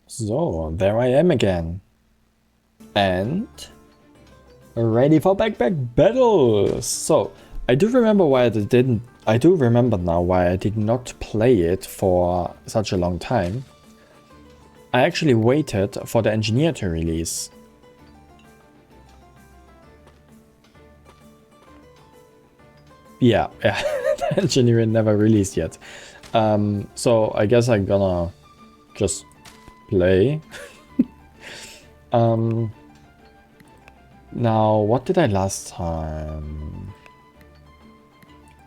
So, there I am again. And ready for backpack battle. So, I do remember why I didn't. I do remember now why I did not play it for such a long time. I actually waited for the engineer to release. Yeah, the engineer never released yet. So I guess I'm gonna just play. Now, what did I last time?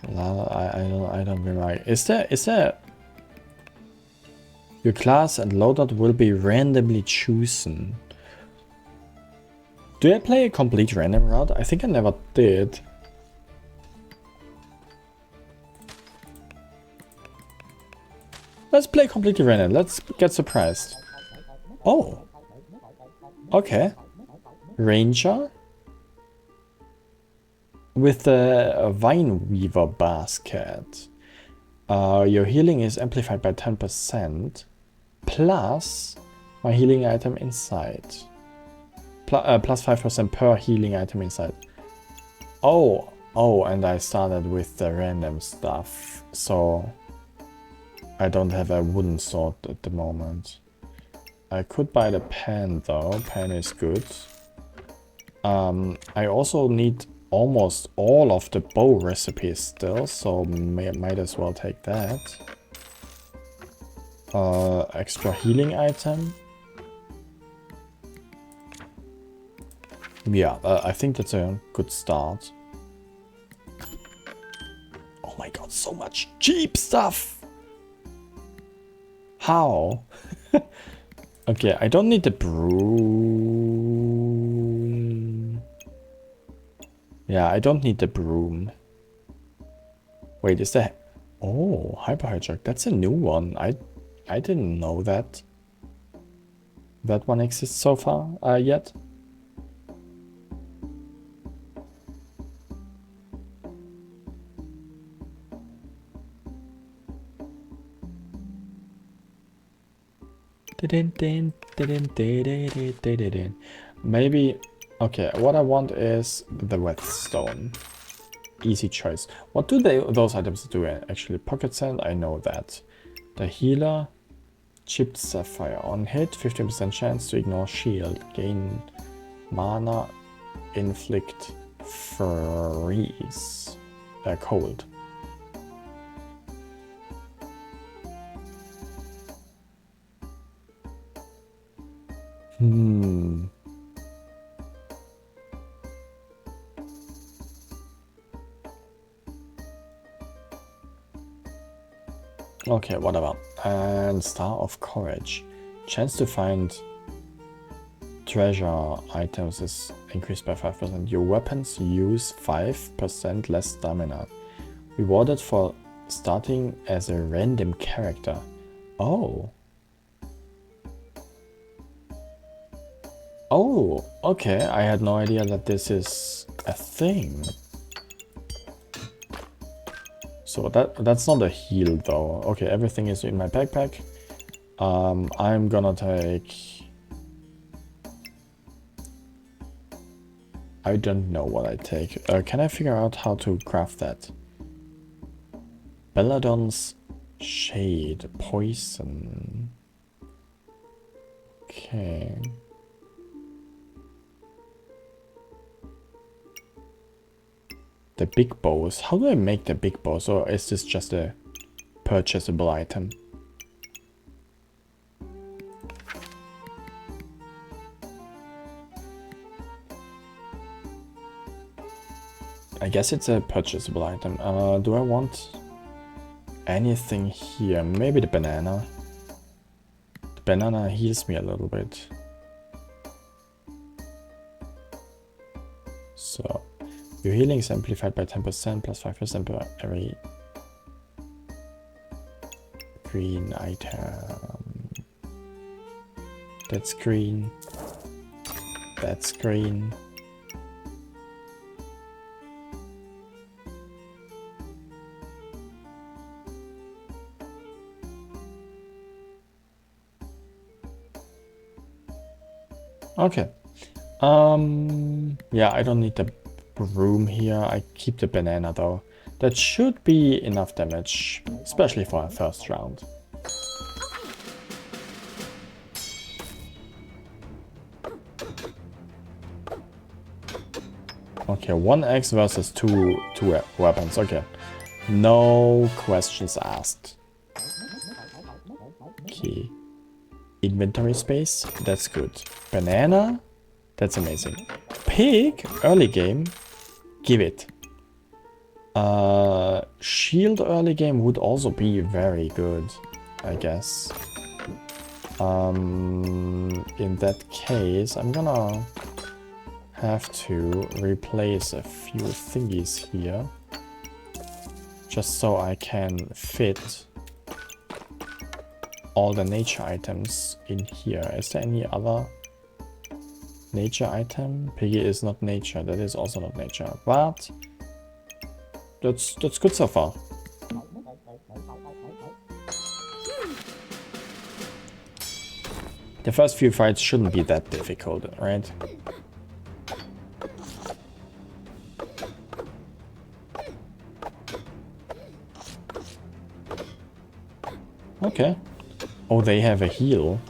I don't remember. Is there your class and loadout will be randomly chosen? Do I play a complete random route? I think I never did. Let's play completely random. Let's get surprised. Oh, okay. Ranger with the Vine Weaver basket. Your healing is amplified by 10%, plus my healing item inside. Plus 5% per healing item inside. Oh, and I started with the random stuff, so I don't have a wooden sword at the moment. I could buy the pen though, pen is good. I also need almost all of the bow recipes still, so might as well take that. Extra healing item. Yeah, I think that's a good start. Oh my god, so much cheap stuff! How? Okay, I don't need the broom. Yeah, I don't need the broom. Wait, is that... Oh, Hyper Hijack. That's a new one. I didn't know that. That one exists so far yet. Maybe... Okay, what I want is the whetstone. Easy choice. What do those items do actually? Pocket sand, I know that. The healer, chipped sapphire. On hit, 15% chance to ignore shield. Gain mana, inflict freeze. Cold. Okay, whatever. And Star of Courage. Chance to find treasure items is increased by 5%. Your weapons use 5% less stamina. Rewarded for starting as a random character. Oh. Oh, okay. I had no idea that this is a thing. So that's not a heal though. Okay, everything is in my backpack. I'm gonna take... I don't know what I take. Can I figure out how to craft that? Belladon's Shade. Poison. Okay. The big bows. How do I make the big bows? Or is this just a purchasable item? I guess it's a purchasable item. Do I want anything here? Maybe the banana. The banana heals me a little bit. So, your healing is amplified by 10% plus 5% per every green item. That's green. That's green. Okay. Yeah, I don't need the broom here. I keep the banana though. That should be enough damage, especially for a first round. Okay, 1x versus two weapons. Okay. No questions asked. Okay. Inventory space. That's good. Banana. That's amazing. Pig. Early game. Give it. Shield early game would also be very good, I guess. In that case, I'm gonna have to replace a few thingies here. Just so I can fit all the nature items in here. Is there any other nature item? Piggy is not nature. That is also not nature. But that's good so far. The first few fights shouldn't be that difficult, right? Okay. Oh, they have a heal.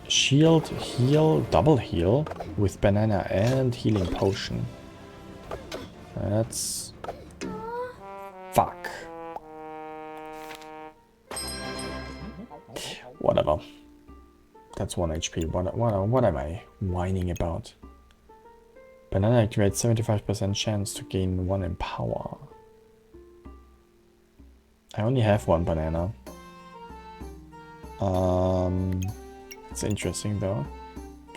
Shield, heal, double heal with banana and healing potion. That's... Fuck. Whatever. That's 1 HP. What am I whining about? Banana activates 75% chance to gain 1 in power. I only have 1 banana. It's interesting though.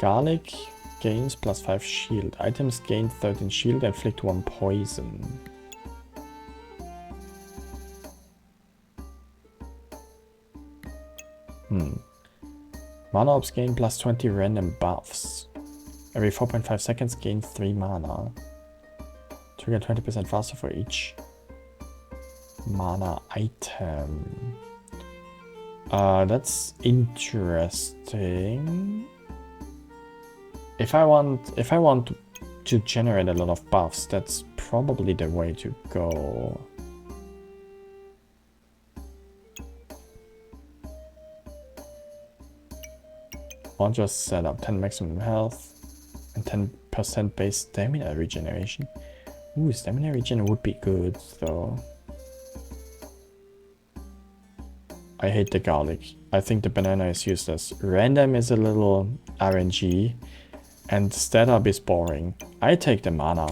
Garlic gains +5 shield. Items gain 13 shield, inflict 1 poison. Mana orbs gain +20 random buffs. Every 4.5 seconds gain 3 mana. Trigger 20% faster for each mana item. That's interesting. If I want to generate a lot of buffs, that's probably the way to go. I'll just set up 10 maximum health and 10% base stamina regeneration. Ooh, stamina regen would be good though. I hate the garlic. I think the banana is useless. Random is a little RNG. And setup is boring. I take the mana.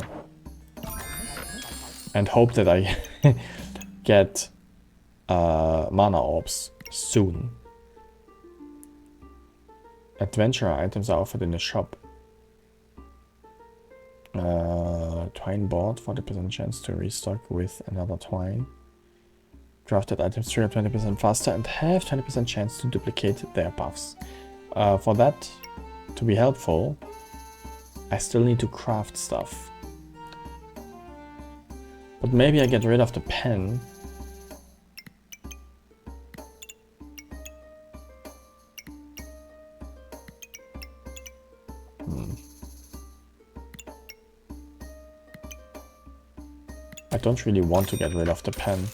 And hope that I get mana orbs soon. Adventure items are offered in the shop. Twine board, 40% chance to restock with another twine. Drafted items trigger 20% faster and have 20% chance to duplicate their buffs. For that to be helpful, I still need to craft stuff. But maybe I get rid of the pen. I don't really want to get rid of the pen.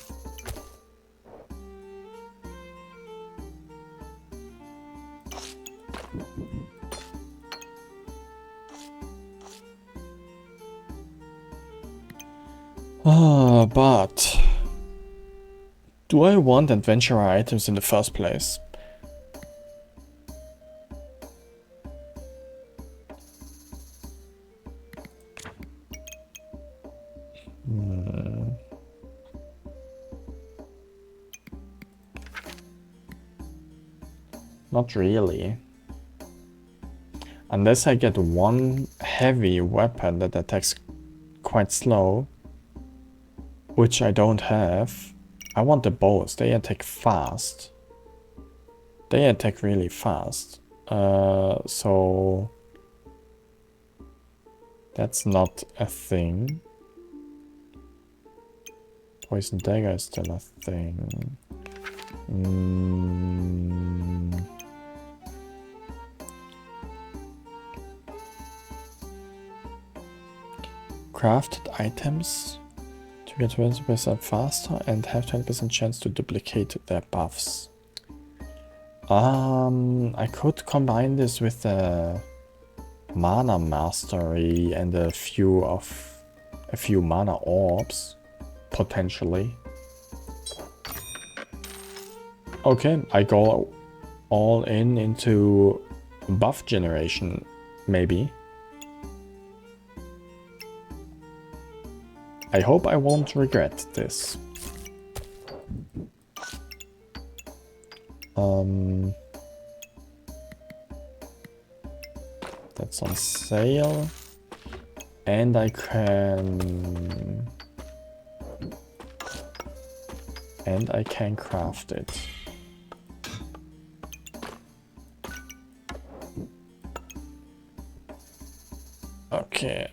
But do I want adventurer items in the first place? Not really. Unless I get one heavy weapon that attacks quite slow, which I don't have. I want the bows. They attack fast. They attack really fast. So that's not a thing. Poison dagger is still a thing. crafted items to get 20% faster and have 20% chance to duplicate their buffs. I could combine this with the mana mastery and a few mana orbs, potentially. Okay, I go all into buff generation, maybe. I hope I won't regret this. That's on sale. And I can... And I can craft it. Okay,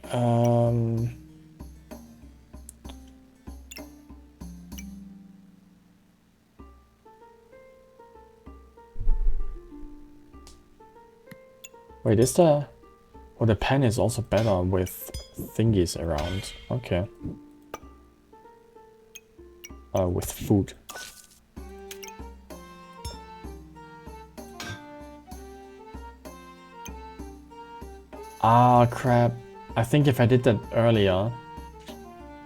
wait, is the... Oh, the pen is also better with thingies around. Okay. With food. Ah, crap. I think if I did that earlier,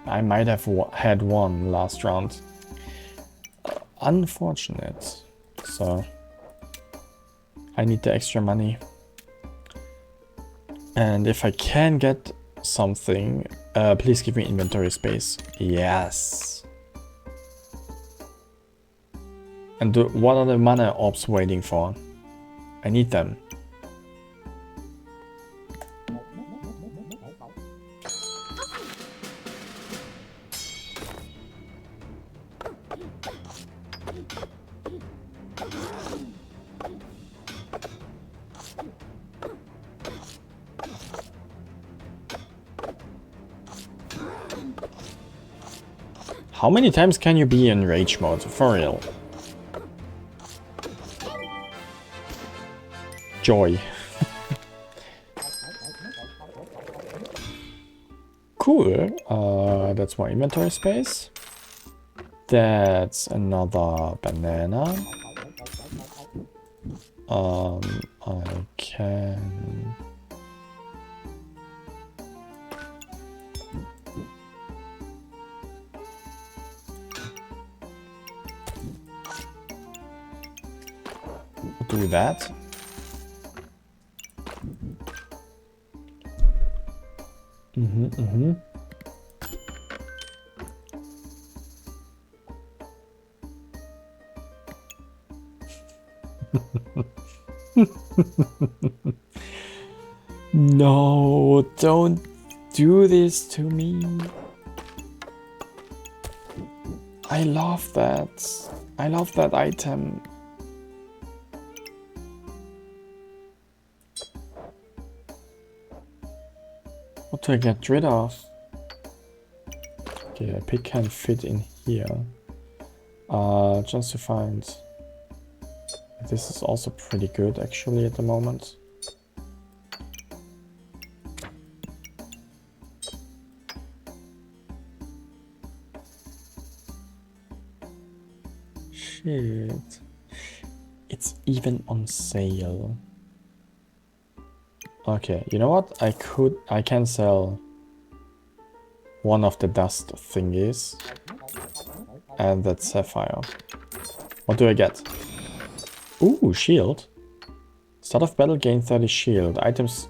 I might have had one last round. Unfortunate. So, I need the extra money. And if I can get something, please give me inventory space. Yes. And what are the mana orbs waiting for? I need them. How many times can you be in rage mode? For real. Joy. Cool. That's more inventory space. That's another banana. I can... do that. No, don't do this to me. I love that. I love that item. What do I get rid of? Okay, a pick can fit in here. Just to find... This is also pretty good actually at the moment. Shit. It's even on sale. Okay, you know what? I can sell one of the dust thingies. And that sapphire. What do I get? Ooh, shield. Start of battle, gain 30 shield. Items,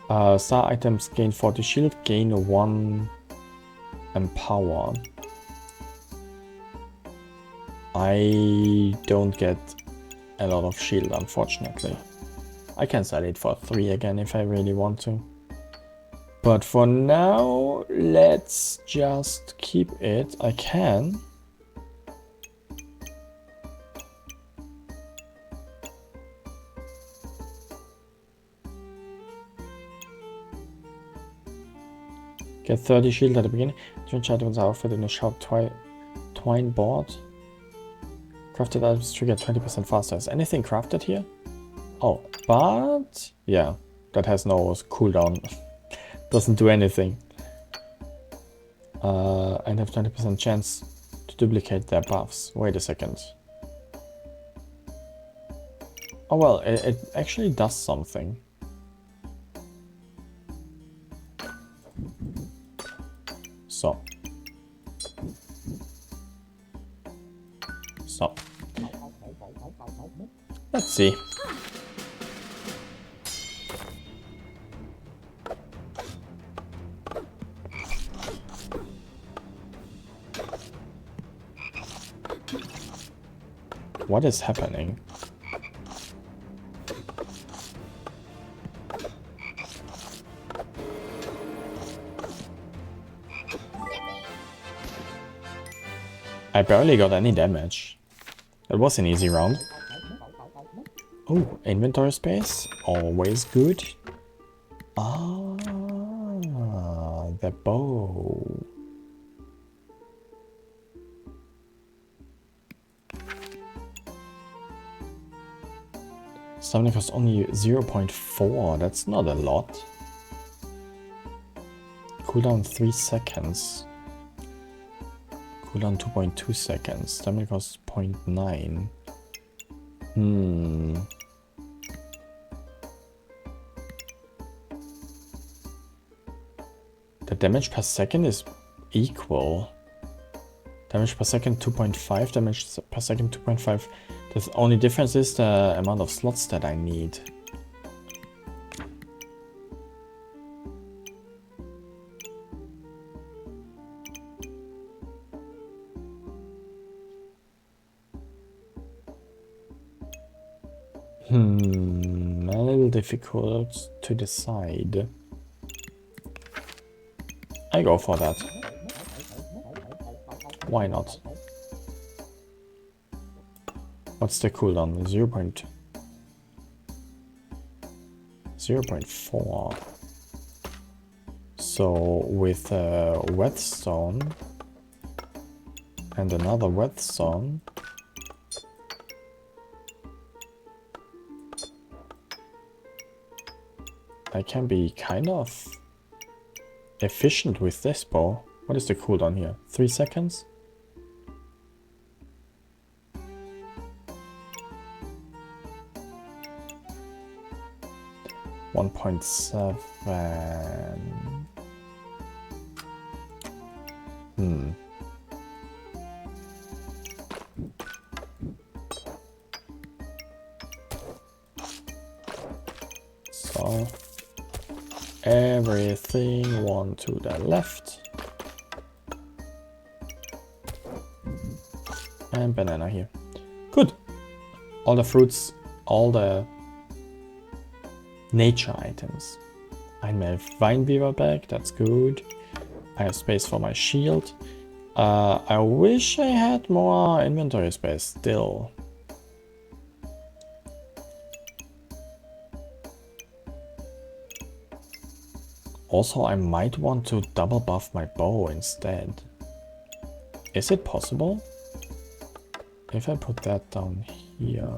star items gain 40 shield, gain 1 empower. I don't get a lot of shield, unfortunately. I can sell it for 3 again if I really want to. But for now, let's just keep it. I can. Get 30 shield at the beginning. Change items are offered in a sharp twine board. Crafted items trigger 20% faster. Is anything crafted here? Oh, but yeah, that has no cooldown. Doesn't do anything. And have 20% chance to duplicate their buffs. Wait a second. Oh well, it actually does something. So. Let's see. What is happening? I barely got any damage. That was an easy round. Oh, inventory space. Always good. Ah, the bow. Stamina costs only 0.4. That's not a lot. Cooldown 3 seconds. Cooldown 2.2 seconds. Stamina costs 0.9. The damage per second is equal. Damage per second 2.5, damage per second 2.5. The only difference is the amount of slots that I need. A little difficult to decide. I go for that. Why not? What's the cooldown? 0.4. So with a whetstone and another whetstone, I can be kind of efficient with this bow. What is the cooldown here? 3 seconds? 1.7. So everything one to the left. And banana here. Good. All the fruits, all the nature items. I have vine weaver back, that's good. I have space for my shield. I wish I had more inventory space still. Also, I might want to double buff my bow instead. Is it possible? If I put that down here.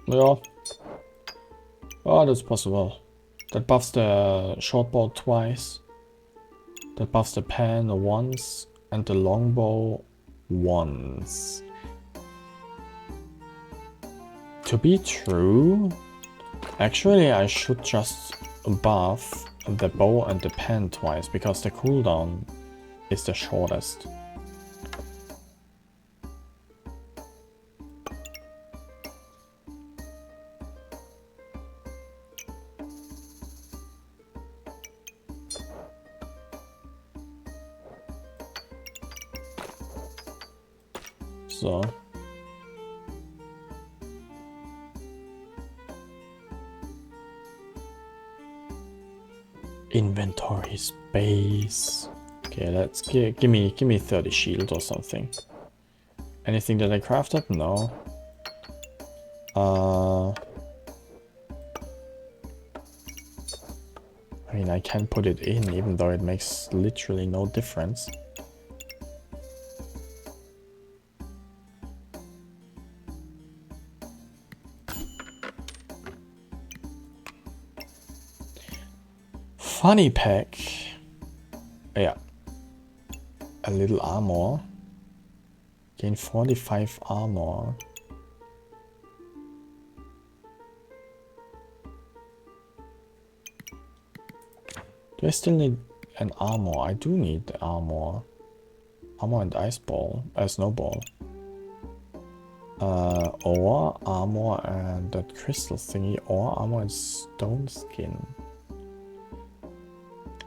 Yeah. Oh, that's possible. That buffs the shortbow twice. That buffs the pen once. And the longbow once. To be true, actually I should just buff the bow and the pen twice, because the cooldown is the shortest. So inventory space. Okay, let's give me 30 shield or something. Anything that I crafted? No. mean, I can put it in, even though it makes literally no difference. Funny pack. Yeah. A little armor. Gain 45 armor. Do I still need an armor? I do need the armor. Armor and ice ball. Snowball. Or armor and that crystal thingy. Or armor and stone skin.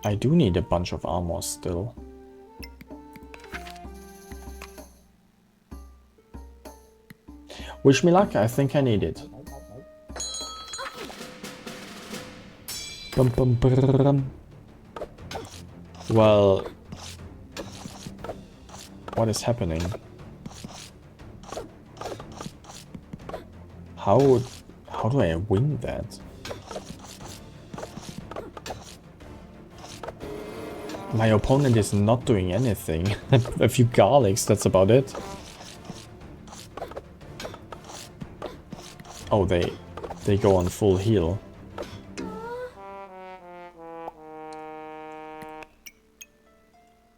I do need a bunch of armor still. Wish me luck, I think I need it. Bum, bum, brum. Well, what is happening? How do I win that? My opponent is not doing anything. A few garlics, that's about it. Oh, they go on full heal.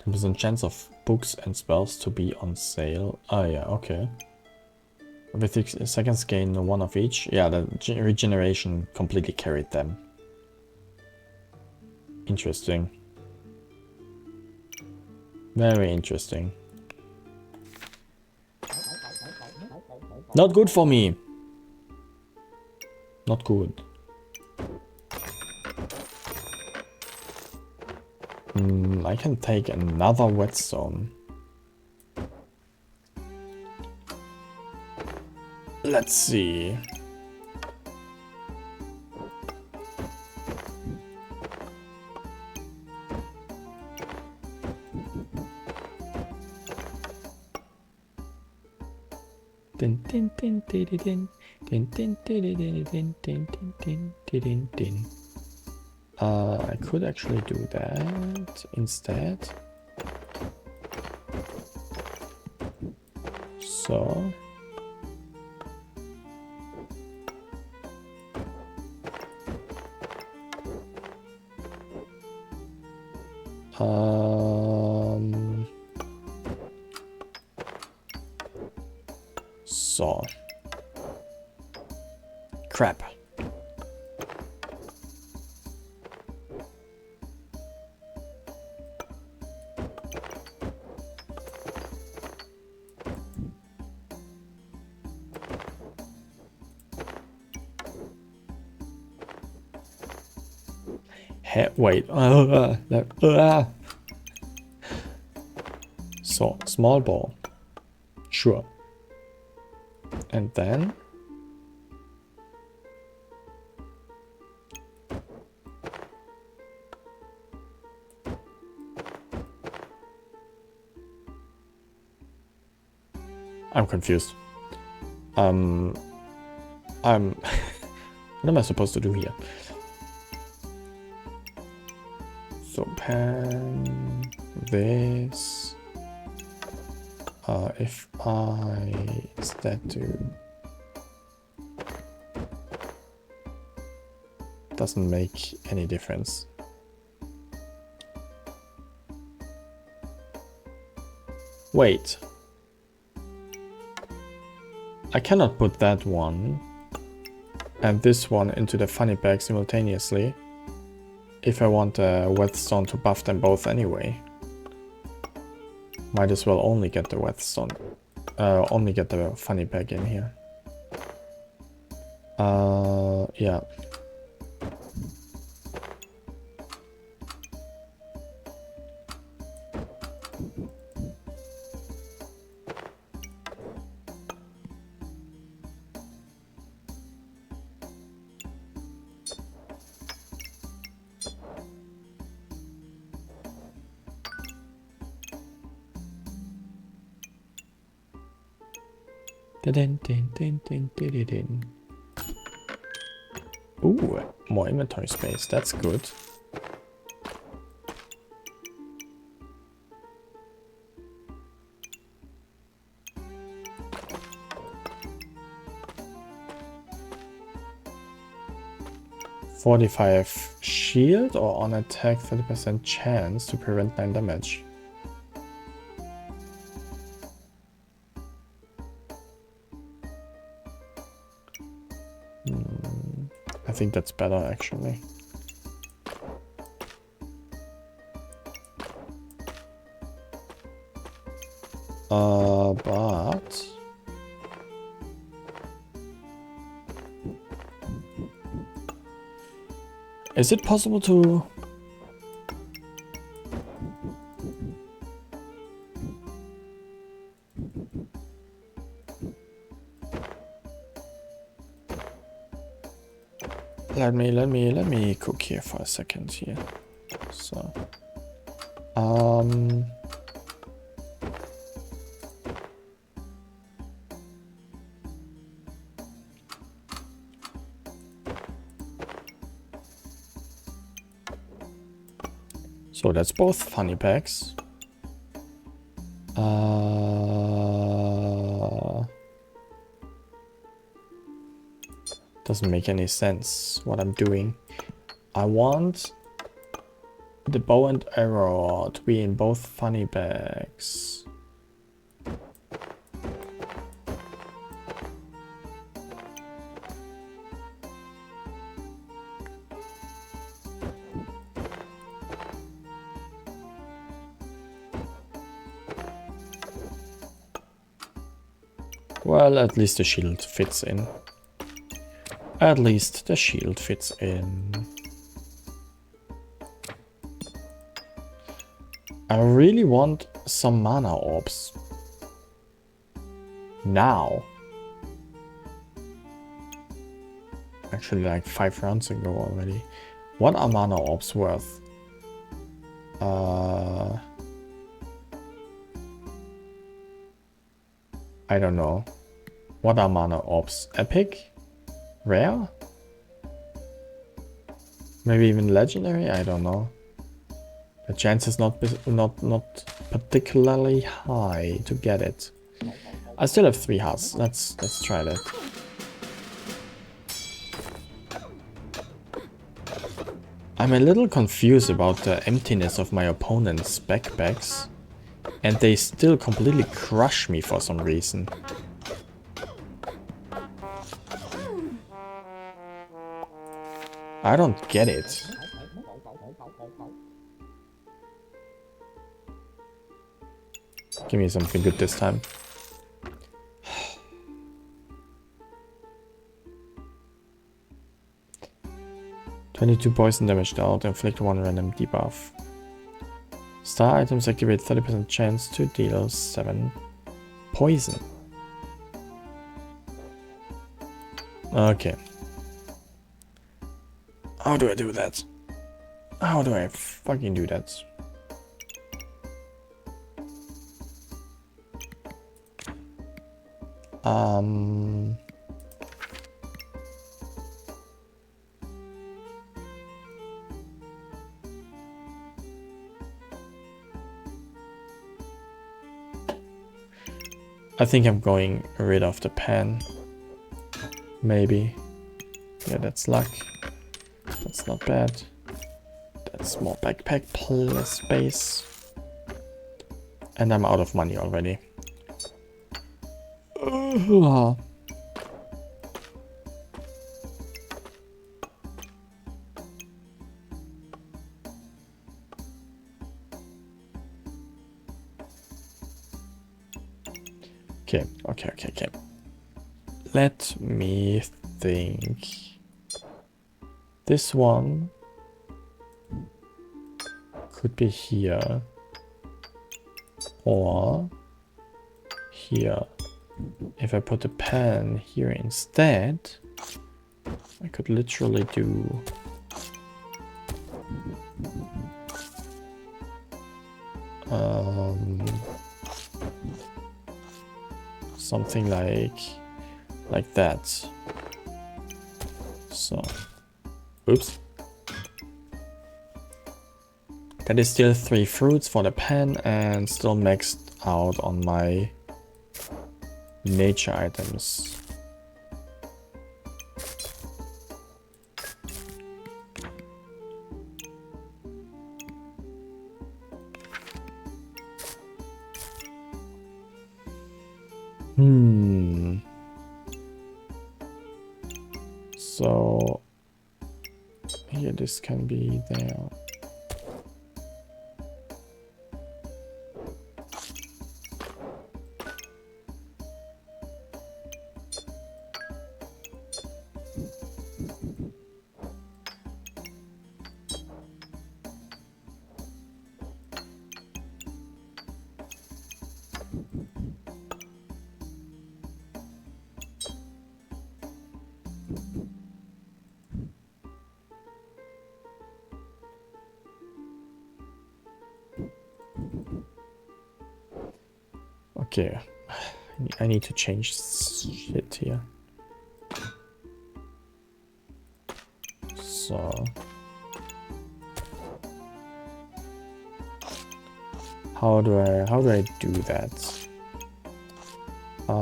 There's a chance of books and spells to be on sale. Oh yeah, okay. Every 6 seconds gain 1 of each. Yeah, the regeneration completely carried them. Interesting. Very interesting. Not good for me. Not good. I can take another whetstone. Let's see. Din din din din din din din din din din din din din. I could actually do that instead. So. So. Crap. Wait. So, small ball. Sure. And then... I'm confused. What am I supposed to do here? So pan this. If I instead do, doesn't make any difference. Wait. I cannot put that one and this one into the funny bag simultaneously if I want a whetstone to buff them both anyway. Might as well only get the whetstone, only get the funny bag in here. Yeah. Ooh, more inventory space, that's good. 45 shield or on attack 30% chance to prevent 9 damage. I think that's better actually. But is it possible to let me cook here for a second here. So so that's both funny packs. Doesn't make any sense what I'm doing. I want the bow and arrow to be in both funny bags. Well, at least the shield fits in. At least the shield fits in. I really want some mana orbs. Now. Actually, like 5 rounds ago already. What are mana orbs worth? I don't know. What are mana orbs? Epic? Rare? Maybe even legendary? I don't know. The chance is not particularly high to get it. I still have 3 hearts. Let's try that. I'm a little confused about the emptiness of my opponent's backpacks, and they still completely crush me for some reason. I don't get it. Give me something good this time. (22 poison damage dealt, inflict 1 random debuff. Star items activate 30% chance to deal 7 poison. Okay. How do I do that? How do I fucking do that? I think I'm going rid of the pen. Maybe. Yeah, that's luck. That's not bad. That's more backpack plus space. And I'm out of money already. Okay. Let me think. This one could be here or here. If I put the pen here instead, I could literally do something like that. So, oops. That is still 3 fruits for the pen and still maxed out on my nature items. So here this can be there. Okay, I need to change shit here. So how do I do that? I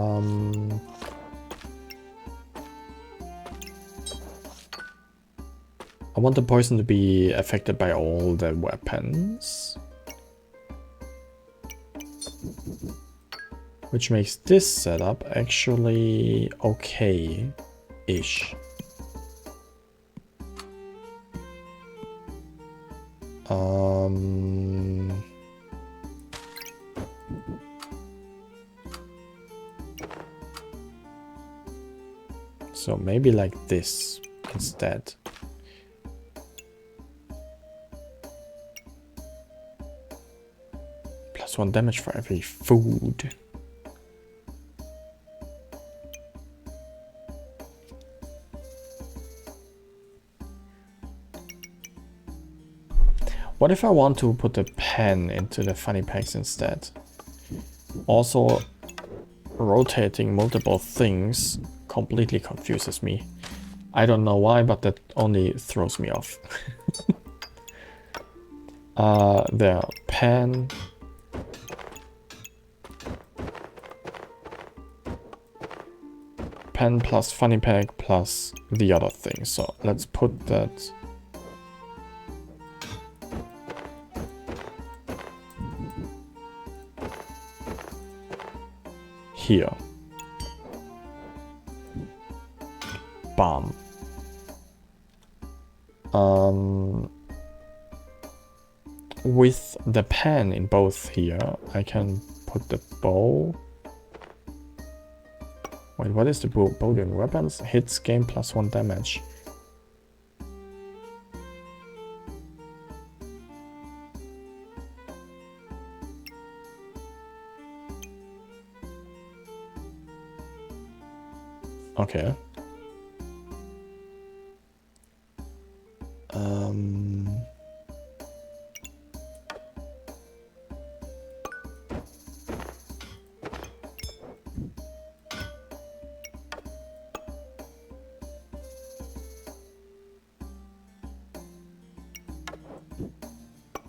want the poison to be affected by all the weapons. Which makes this setup actually okay-ish. So maybe like this instead. +1 damage for every food. What if I want to put the pen into the funny packs instead? Also, rotating multiple things completely confuses me. I don't know why, but that only throws me off. There, pen. Pen plus funny pack plus the other thing. So let's put that here. Bam. With the pen in both here, I can put the bow. Wait, what is the bow doing? Weapons? Hits gain +1 damage. Okay.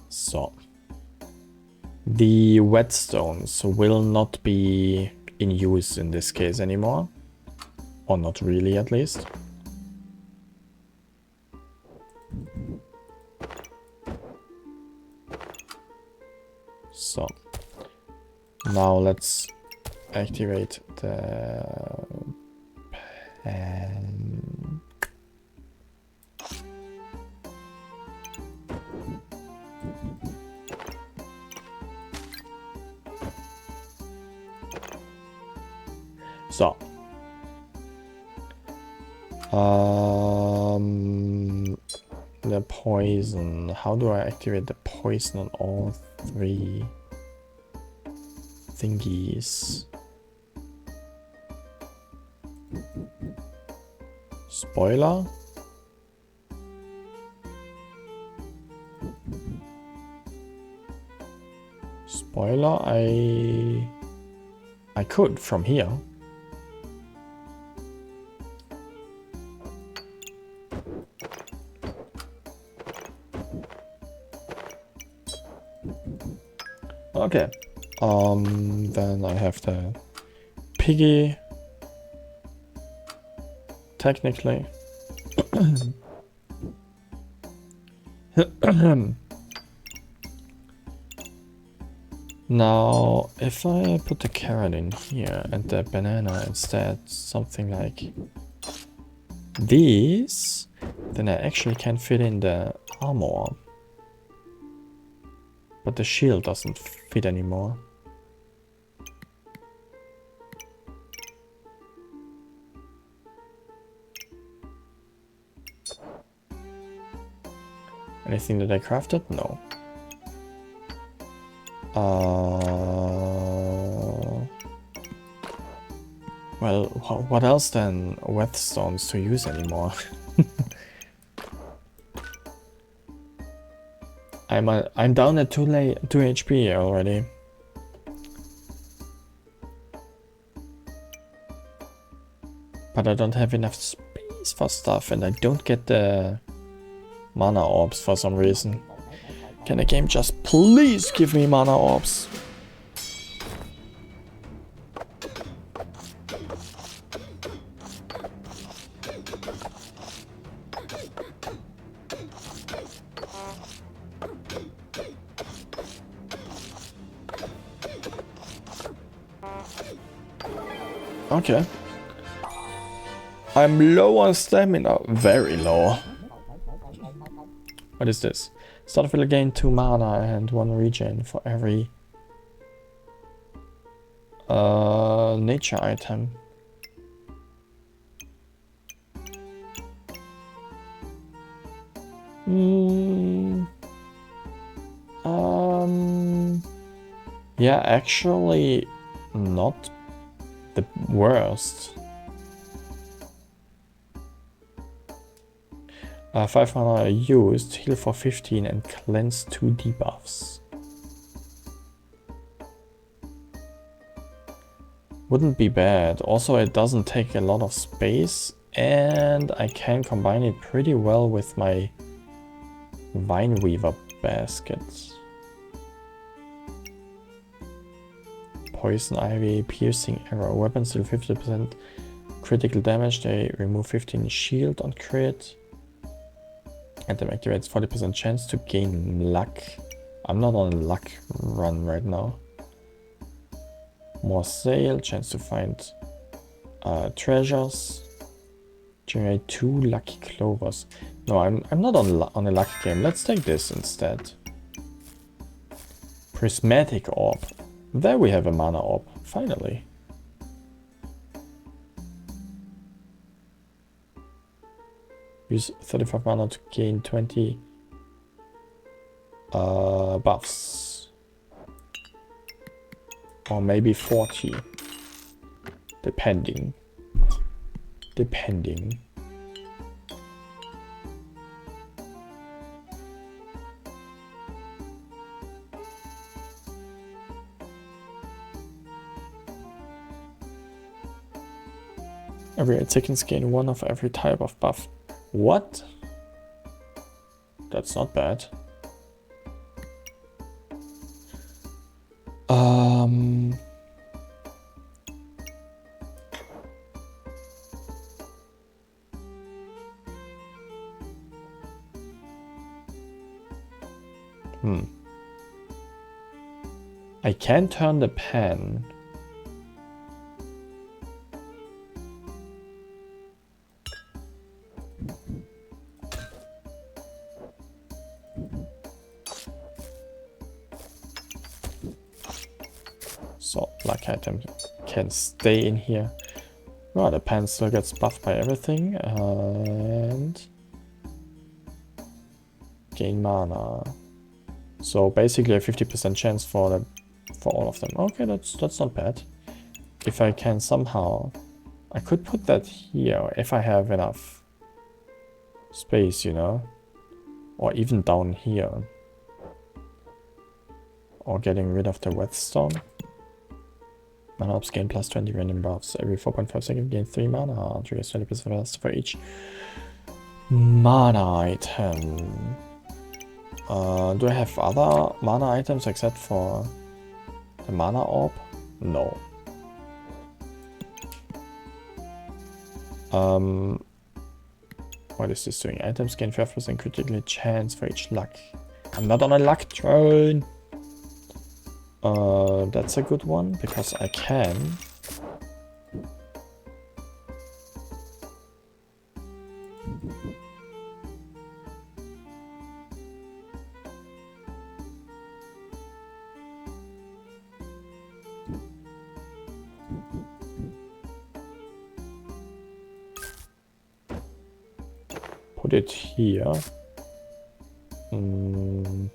So the whetstones will not be in use in this case anymore, or not really at least. So now let's activate the pen. So the poison, how do I activate the poison on all three thingies? Spoiler? Spoiler, I could from here. Okay, then I have the piggy, technically. Now, if I put the carrot in here and the banana instead, something like these, then I actually can fit in the armor. But the shield doesn't fit anymore. Anything that I crafted? No. Well, what else than whetstones to use anymore? I'm down at 2 HP already. But I don't have enough space for stuff, and I don't get the mana orbs for some reason. Can the game just please give me mana orbs? Okay. I'm low on stamina. Very low. What is this? Start will gain 2 mana and 1 regen for every nature item. Yeah, actually not the worst. 5 mana used, heal for 15 and cleanse 2 debuffs. Wouldn't be bad. Also, it doesn't take a lot of space and I can combine it pretty well with my Vineweaver baskets. Poison Ivy, Piercing Arrow. Weapons do 50% critical damage. They remove 15 shield on crit. And them activates 40% chance to gain luck. I'm not on a luck run right now. More sale, chance to find treasures. Generate 2 lucky clovers. No, I'm not on a lucky game. Let's take this instead. Prismatic Orb. There we have a mana orb, finally. Use 35 mana to gain 20 buffs. Or maybe 40. Depending. Every 8 seconds gain 1 of every type of buff. What? That's not bad. I can turn the pen. So, luck item can stay in here. Well, the pen still gets buffed by everything and gain mana. So basically a 50% chance for all of them. Okay, that's not bad. If I can somehow, I could put that here if I have enough space, you know, or even down here, or getting rid of the whetstone. Mana orbs gain plus 20 random buffs. Every 4.5 seconds gain 3 mana. Triggers 20% fast for each mana item. Do I have other mana items except for the mana orb? No. What is this doing? Items gain 5% critical chance for each luck. I'm not on a luck train. That's a good one because I can Put it here. 1,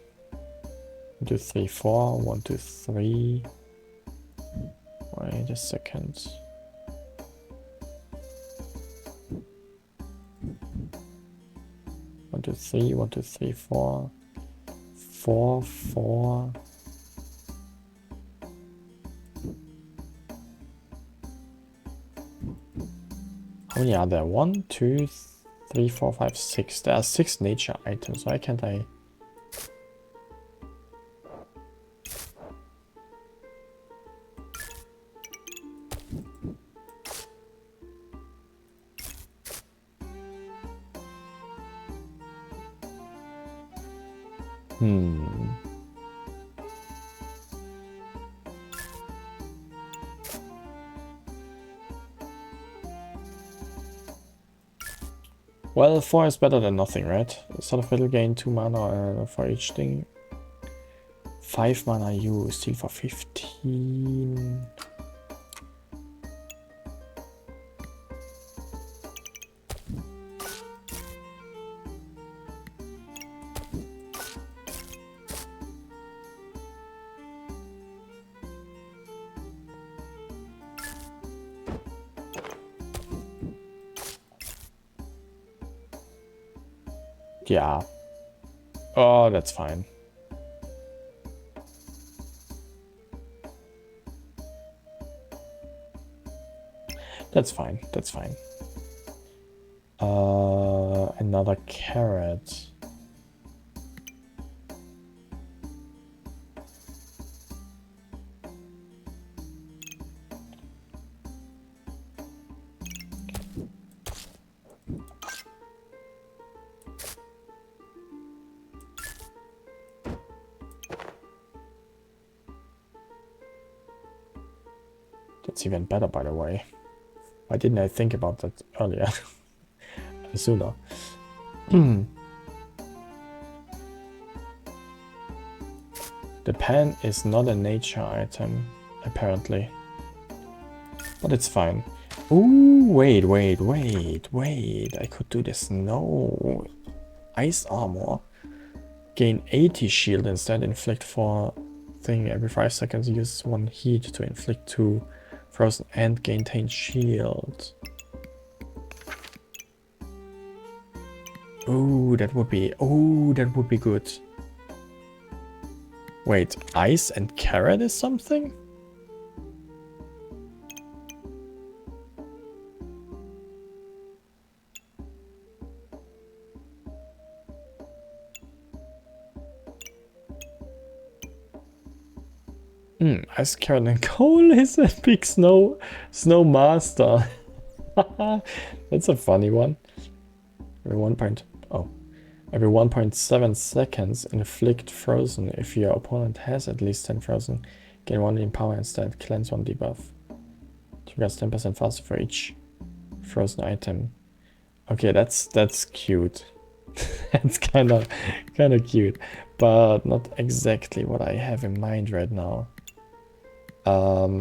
2, 3, 4. 1, 2, 3. Wait a second. One, two, three, 1, 2, 3, 4. 4, 4. How many are there? 1, 2, 3, 4, 5, 6. There are 6 nature items. Why can't I? Well, 4 is better than nothing, right? Sort of will gain 2 mana for each thing. 5 mana used, heal for 15. Yeah. Oh, that's fine. That's fine. That's fine. Another carrot. That's even better, by the way. Why didn't I think about that earlier? Sooner. The pen is not a nature item, apparently. But it's fine. Ooh, wait. I could do this. No. Ice armor. Gain 80 shield instead. Inflict 4 thing every 5 seconds. Use 1 heat to inflict 2 frozen and gain 10 shield. Oh, that would be good. Wait, ice and carrot is something? Ice, carrot, and coal is a big snow master. That's a funny one. Every 1.7 seconds inflict frozen. If your opponent has at least 10 frozen, gain 1 in power instead. Cleanse 1 debuff. Triggers 10% faster for each frozen item. Okay, that's cute. That's kind of cute, but not exactly what I have in mind right now. I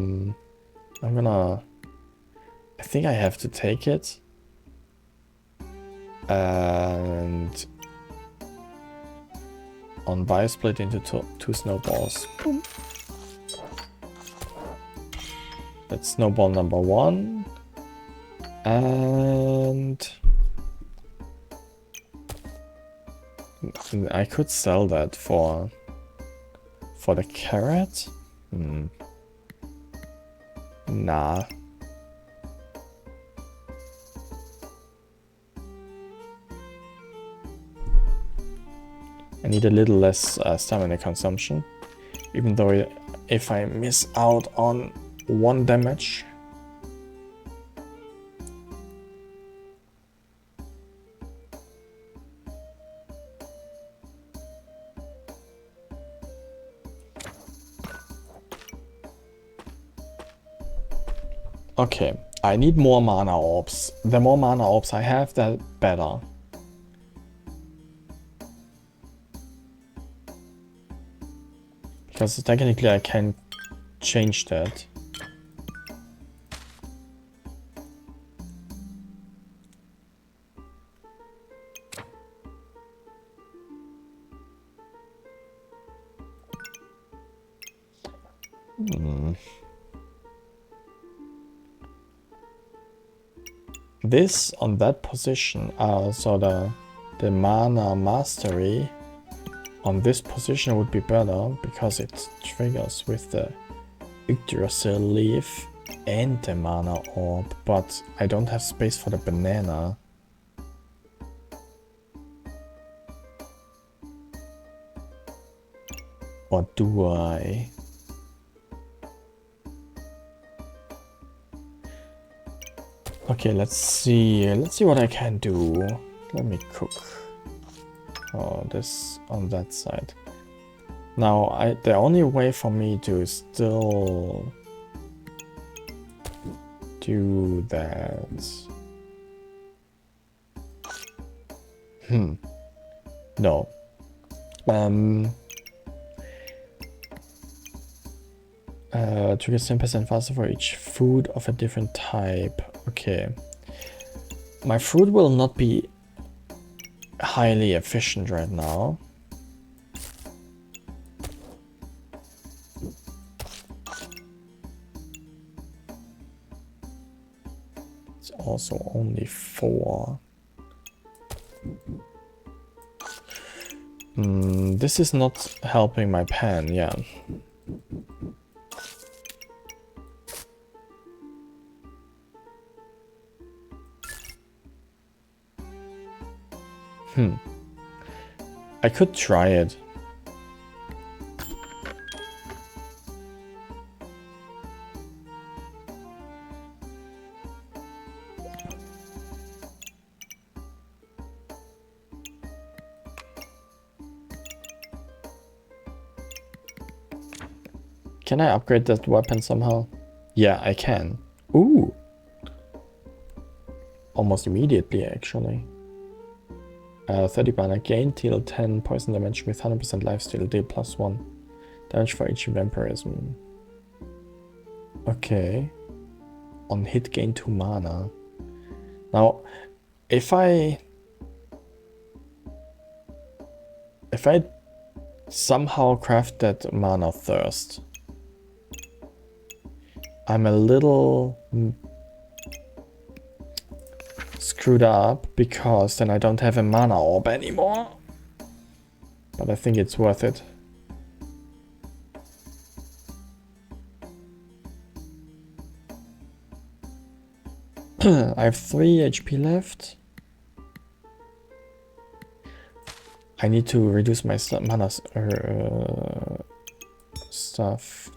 think I have to take it. And on Biosplit into 2 snowballs. Boom. That's snowball number 1. And I could sell that for the carrot. Nah. I need a little less stamina consumption, even though if I miss out on 1 damage. Okay, I need more mana orbs. The more mana orbs I have, the better. Because technically I can change that. This on that position, so the mana mastery on this position would be better because it triggers with the Yggdrasil leaf and the mana orb, but I don't have space for the banana. Or do I? Okay, let's see what I can do. Let me cook. Oh, this on that side. Now, the only way for me to still do that. No. Triggers 10% faster for each food of a different type. Okay. My food will not be highly efficient right now. It's also only 4. This is not helping my pan, yeah. I could try it. Can I upgrade that weapon somehow? Yeah, I can. Ooh! Almost immediately, actually. 30 mana gain, deal 10 poison damage with 100% lifesteal, deal +1 damage for each vampirism. Okay. On hit, gain 2 mana. Now, if I somehow craft that mana thirst, I'm a little screwed up because then I don't have a mana orb anymore. But I think it's worth it. I have 3 HP left. I need to reduce my mana stuff.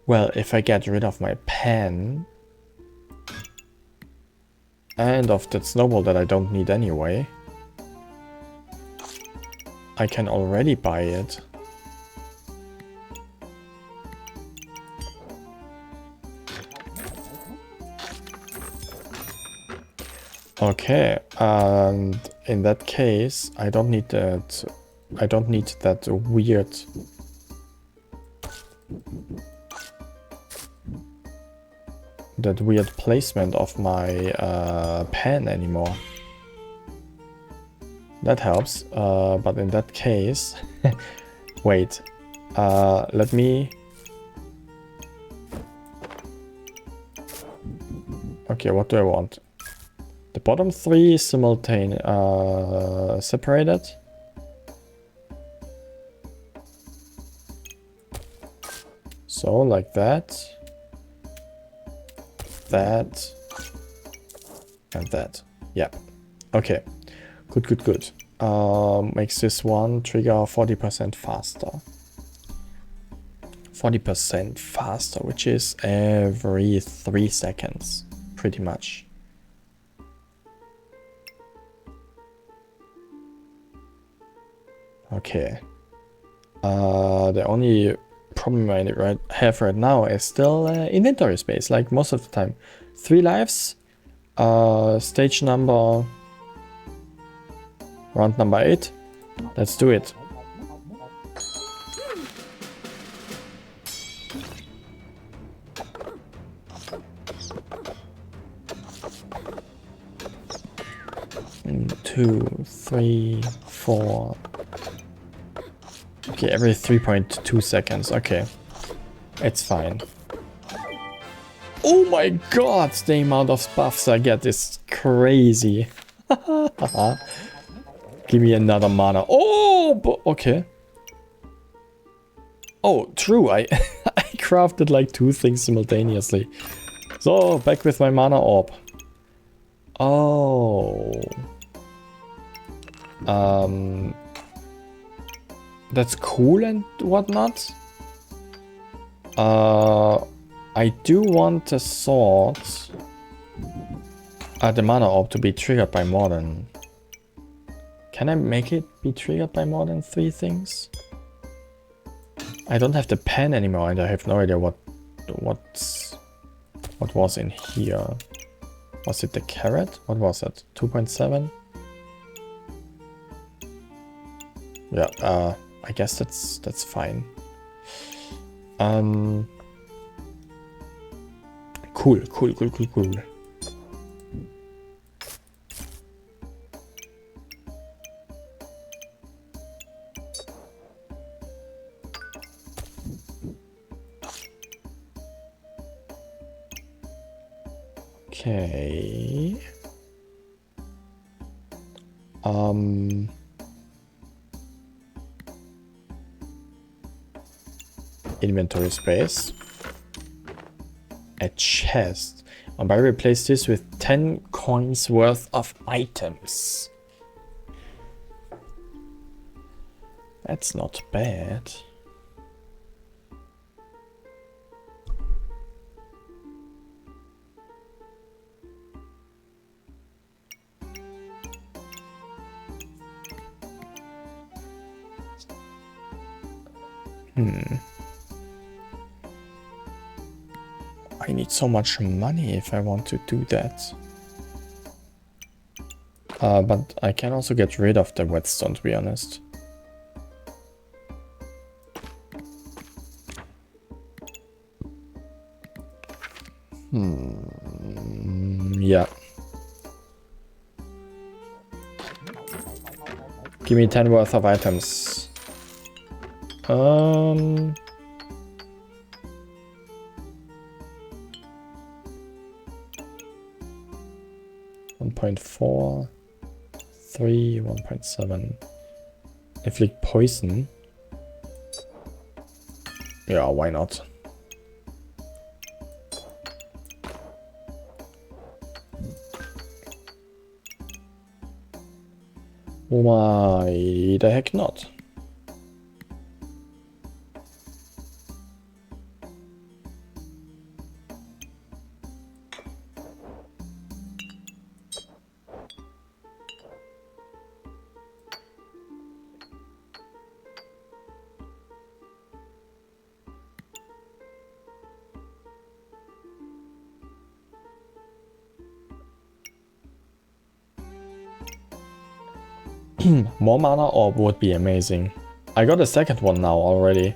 Well, if I get rid of my pen and of that snowball that I don't need anyway, I can already buy it. Okay, and in that case, I don't need that. I don't need that weird. That weird placement of my pen anymore. That helps, but in that case, wait. Let me. Okay, what do I want? The bottom 3 separated. So, like that. That. And that. Yeah. Okay. Good. Makes this one trigger 40% faster. 40% faster, which is every 3 seconds, pretty much. Okay. The only problem I have right now is still inventory space, like most of the time. 3 lives, stage number, round number 8. Let's do it. 2, 3, 4. Okay, every 3.2 seconds. Okay. It's fine. Oh my god, the amount of buffs I get is crazy. Give me another mana. Oh, okay. Oh, true. I crafted like 2 things simultaneously. So, back with my mana orb. Oh. That's cool and whatnot. I do want a sword. The mana orb to be triggered by more than... Can I make it be triggered by more than 3 things? I don't have the pen anymore and I have no idea what was in here. Was it the carrot? What was it? 2.7? Yeah, I guess that's fine. Cool. Okay. Inventory space. A chest. And I replace this with 10 coins worth of items. That's not bad. I need so much money if I want to do that. But I can also get rid of the whetstone, to be honest. Yeah. Give me 10 worth of items. 1.4, 3, 1.7. Inflict poison. Yeah, why not? Why the heck not? More mana orb would be amazing. I got a second one now already,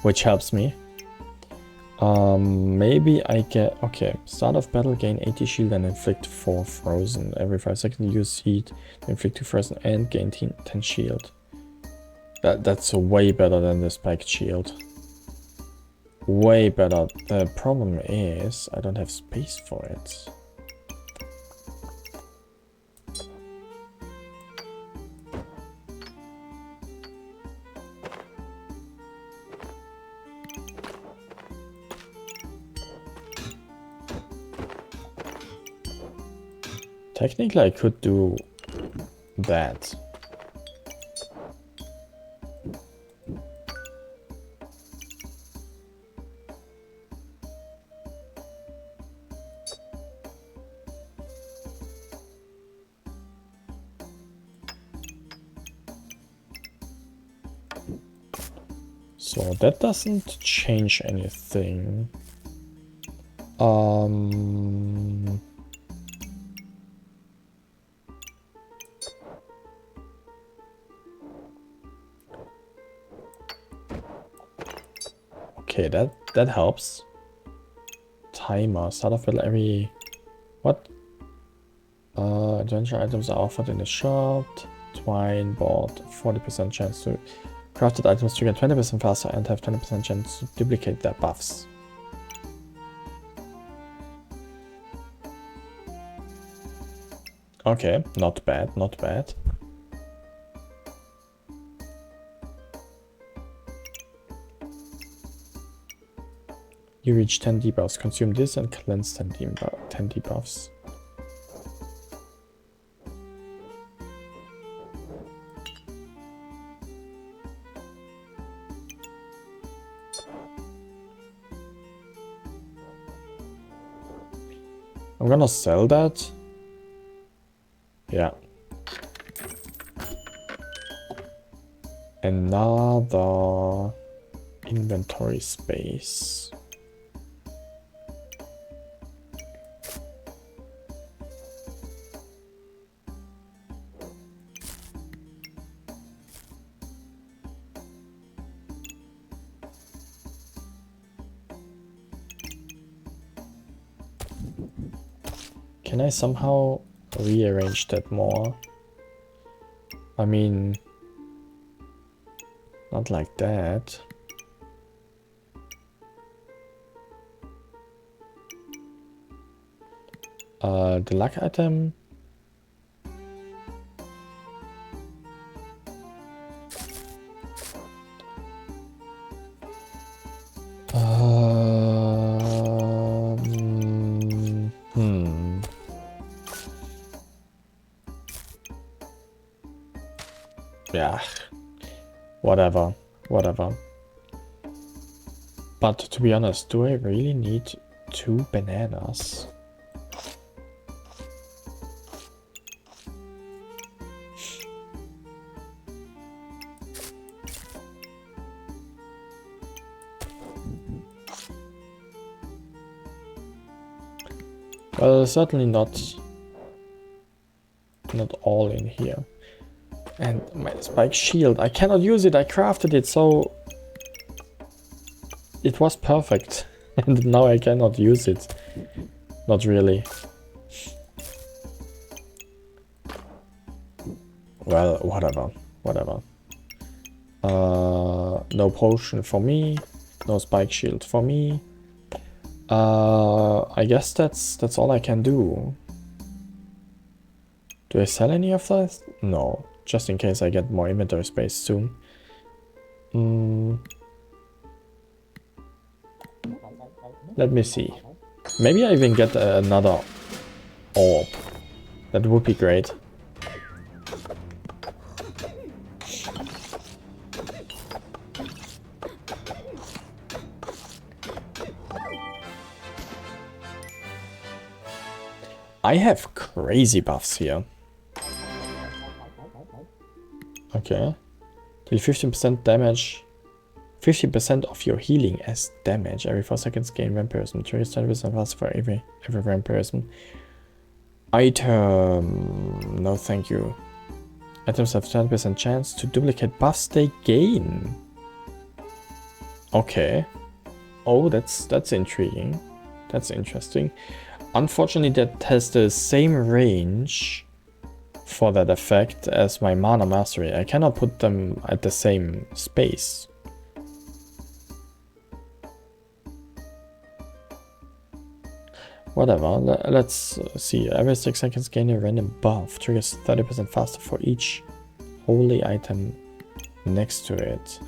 which helps me. Maybe I get... Okay, start of battle, gain 80 shield and inflict 4 frozen. Every 5 seconds use heat to inflict 2 frozen and gain 10 shield. That's way better than the spiked shield. Way better. The problem is I don't have space for it. Technically, I could do that. So that doesn't change anything. Okay, that helps. Timer, start of battle every... What? Adventure items are offered in the shop. Twine bought 40% chance to crafted items to get 20% faster and have 20% chance to duplicate their buffs. Okay, not bad, not bad. You reach 10 debuffs. Consume this and cleanse 10 debuffs. I'm gonna sell that. Yeah. Another inventory space. Can I somehow rearrange that more? I mean, not like that. The luck item. Yeah, whatever. But to be honest, do I really need 2 bananas? Well, certainly not all in here. And my spike shield, I cannot use it. I crafted it, so it was perfect. And now I cannot use it. Not really. Well, whatever. No potion for me. No spike shield for me. I guess that's all I can do. Do I sell any of that? No. Just in case I get more inventory space soon. Let me see. Maybe I even get another orb. That would be great. I have crazy buffs here. Okay. Deal 15% damage. 50% of your healing as damage. Every 4 seconds gain vampirism. Triggers 20% faster for every vampirism. Item. No thank you. Items have 10% chance to duplicate buffs they gain. Okay. Oh, that's intriguing. That's interesting. Unfortunately, that has the same range for that effect as my Mana Mastery. I cannot put them at the same space. Whatever, let's see. Every 6 seconds gain a random buff. Triggers 30% faster for each holy item next to it.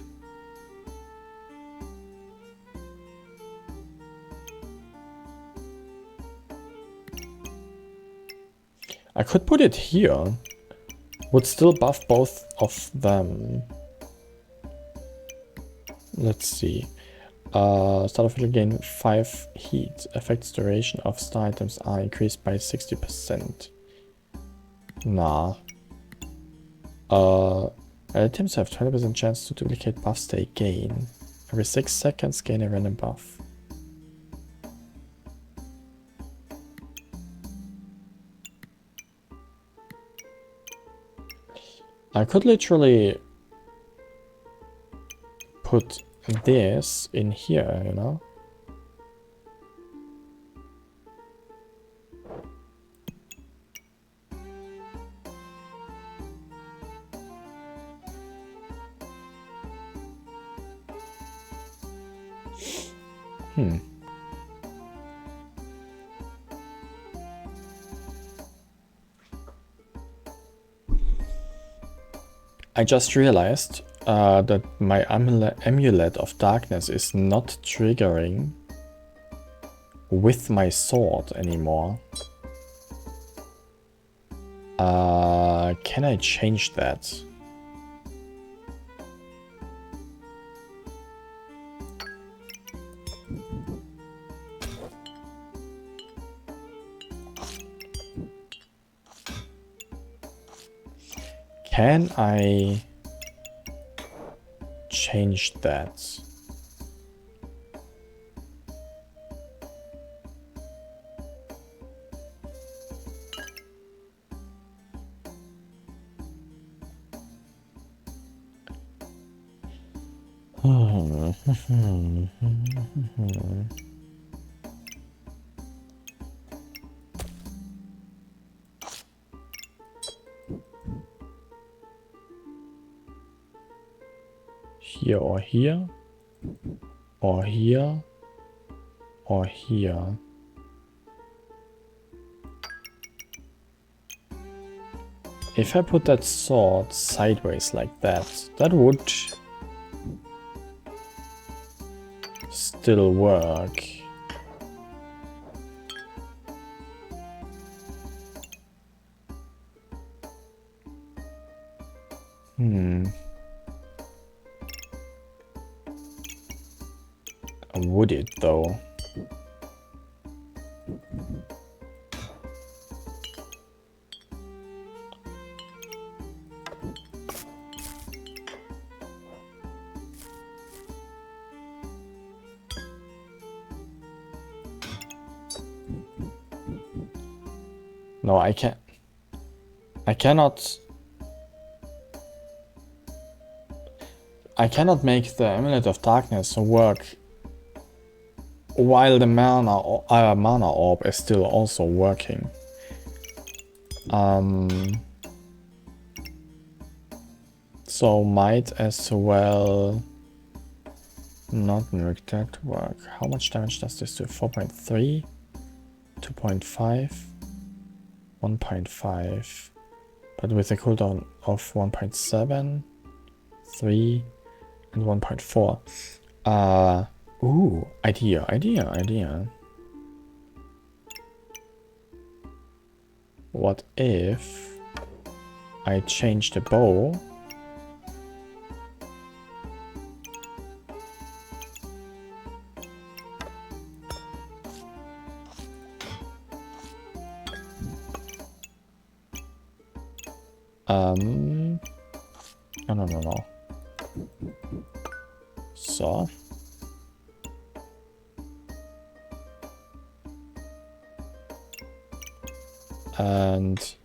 I could put it here. Would still buff both of them. Let's see. Start of battle gain 5 heat. Effects duration of star items are increased by 60%. Nah. Items have 20% chance to duplicate buffs they gain. Every 6 seconds gain a random buff. I could literally put this in here, you know? I just realized that my Amulet of Darkness is not triggering with my sword anymore. Can I change that? Can I change that? Here or here, or here, or here. If I put that sword sideways like that, that would still work. Would it though? No, I can't. I cannot make the Amulet of Darkness work while the mana orb is still also working. So might as well not make that work. How much damage does this do? 4.3, 2.5, 1.5, but with a cooldown of 1.7, 3, and 1.4. Ooh, idea. What if I change the bow? No. So. And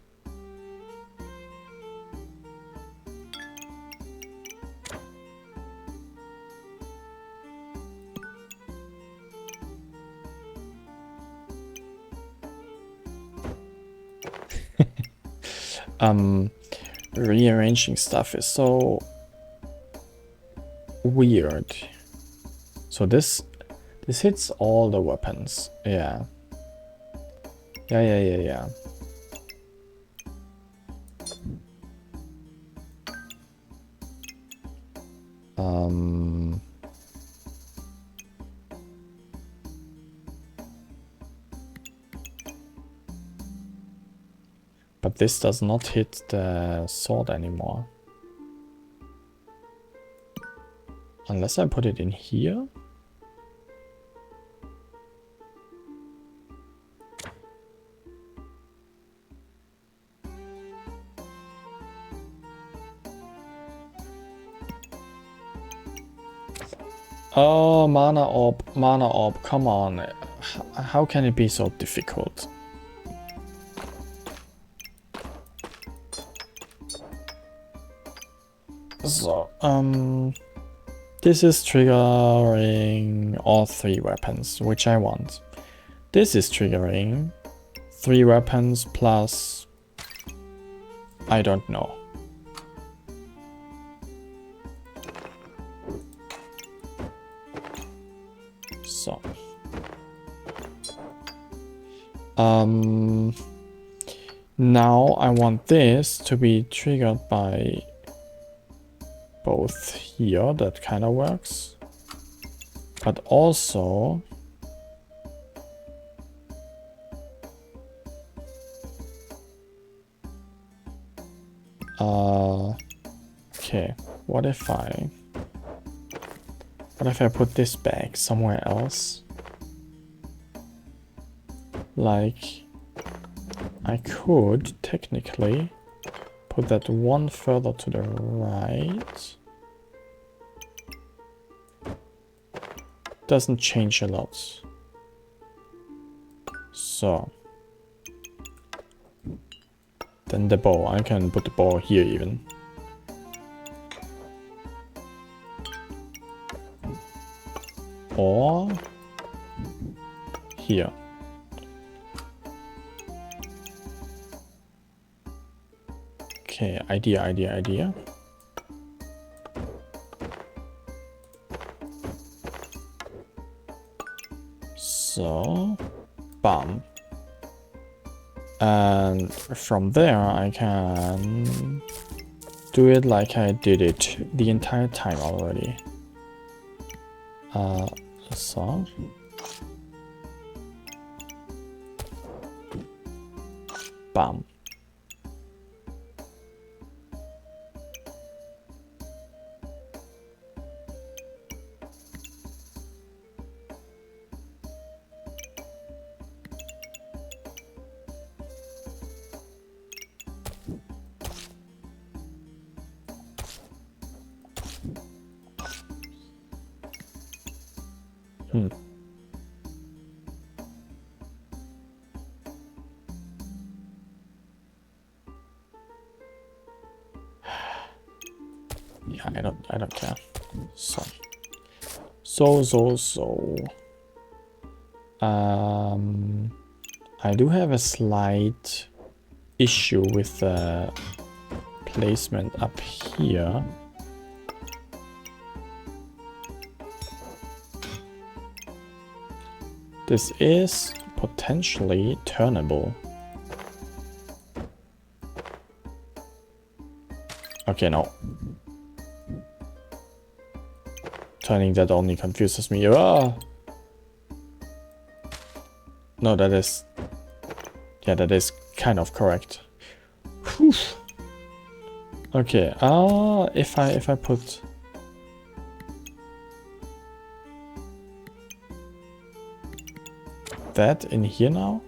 rearranging stuff is so weird. So this hits all the weapons. Yeah. But this does not hit the sword anymore. Unless I put it in here. Oh, mana orb, come on. How can it be so difficult? So, this is triggering all 3 weapons, which I want. This is triggering 3 weapons plus... I don't know. So... Now I want this to be triggered by both here. That kind of works. But also... okay, what if I put this back somewhere else? Like, I could technically put that one further to the right. Doesn't change a lot. So. Then the bow. I can put the bow here even. Or here. Okay, idea. So, bam. And from there I can do it like I did it the entire time already. So. Bam. Yeah, I don't care. So. I do have a slight issue with the placement up here. This is potentially turnable. Okay, no. Turning that only confuses me. Ah! No, that is... yeah, that is kind of correct. Whew. Okay, if I put... that in here now?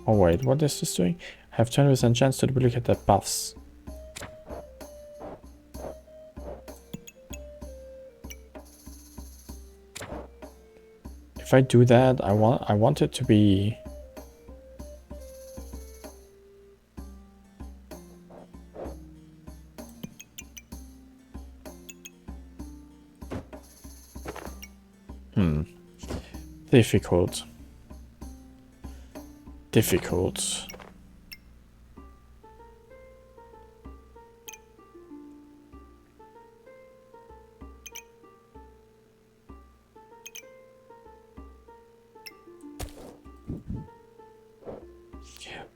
Oh wait, what is this doing? I have 20% chance to duplicate the buffs. If I do that, I want it to be... difficult.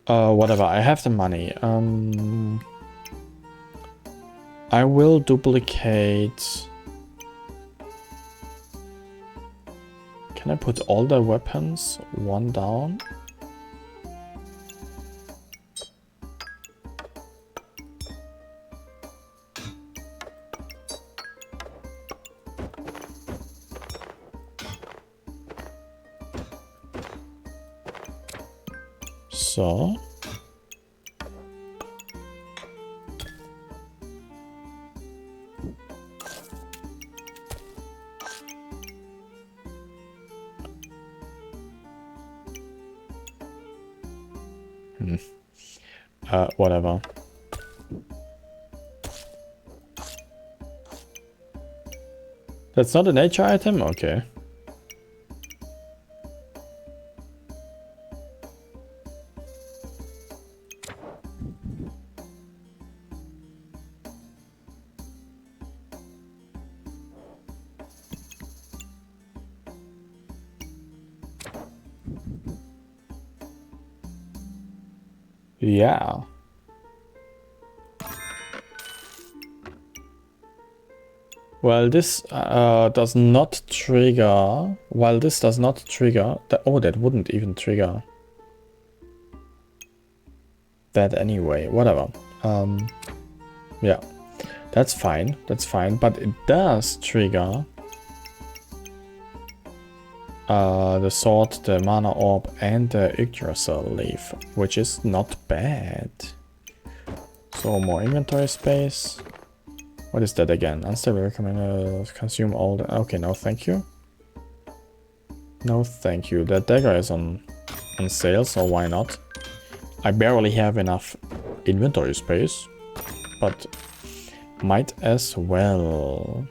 Whatever, I have the money. I will duplicate... Can I put all the weapons one down? So. Whatever. That's not a nature item? Okay. Yeah. Well, this does not trigger. While this does not trigger, oh, that wouldn't even trigger that anyway. Whatever. Yeah, that's fine. That's fine. But it does trigger the sword, the mana orb, and the Yggdrasil leaf, which is not bad. So more inventory space. What is that again? Unstable recommended consume all the... Okay, no thank you. No thank you. That dagger is on sale, so why not? I barely have enough inventory space, but might as well.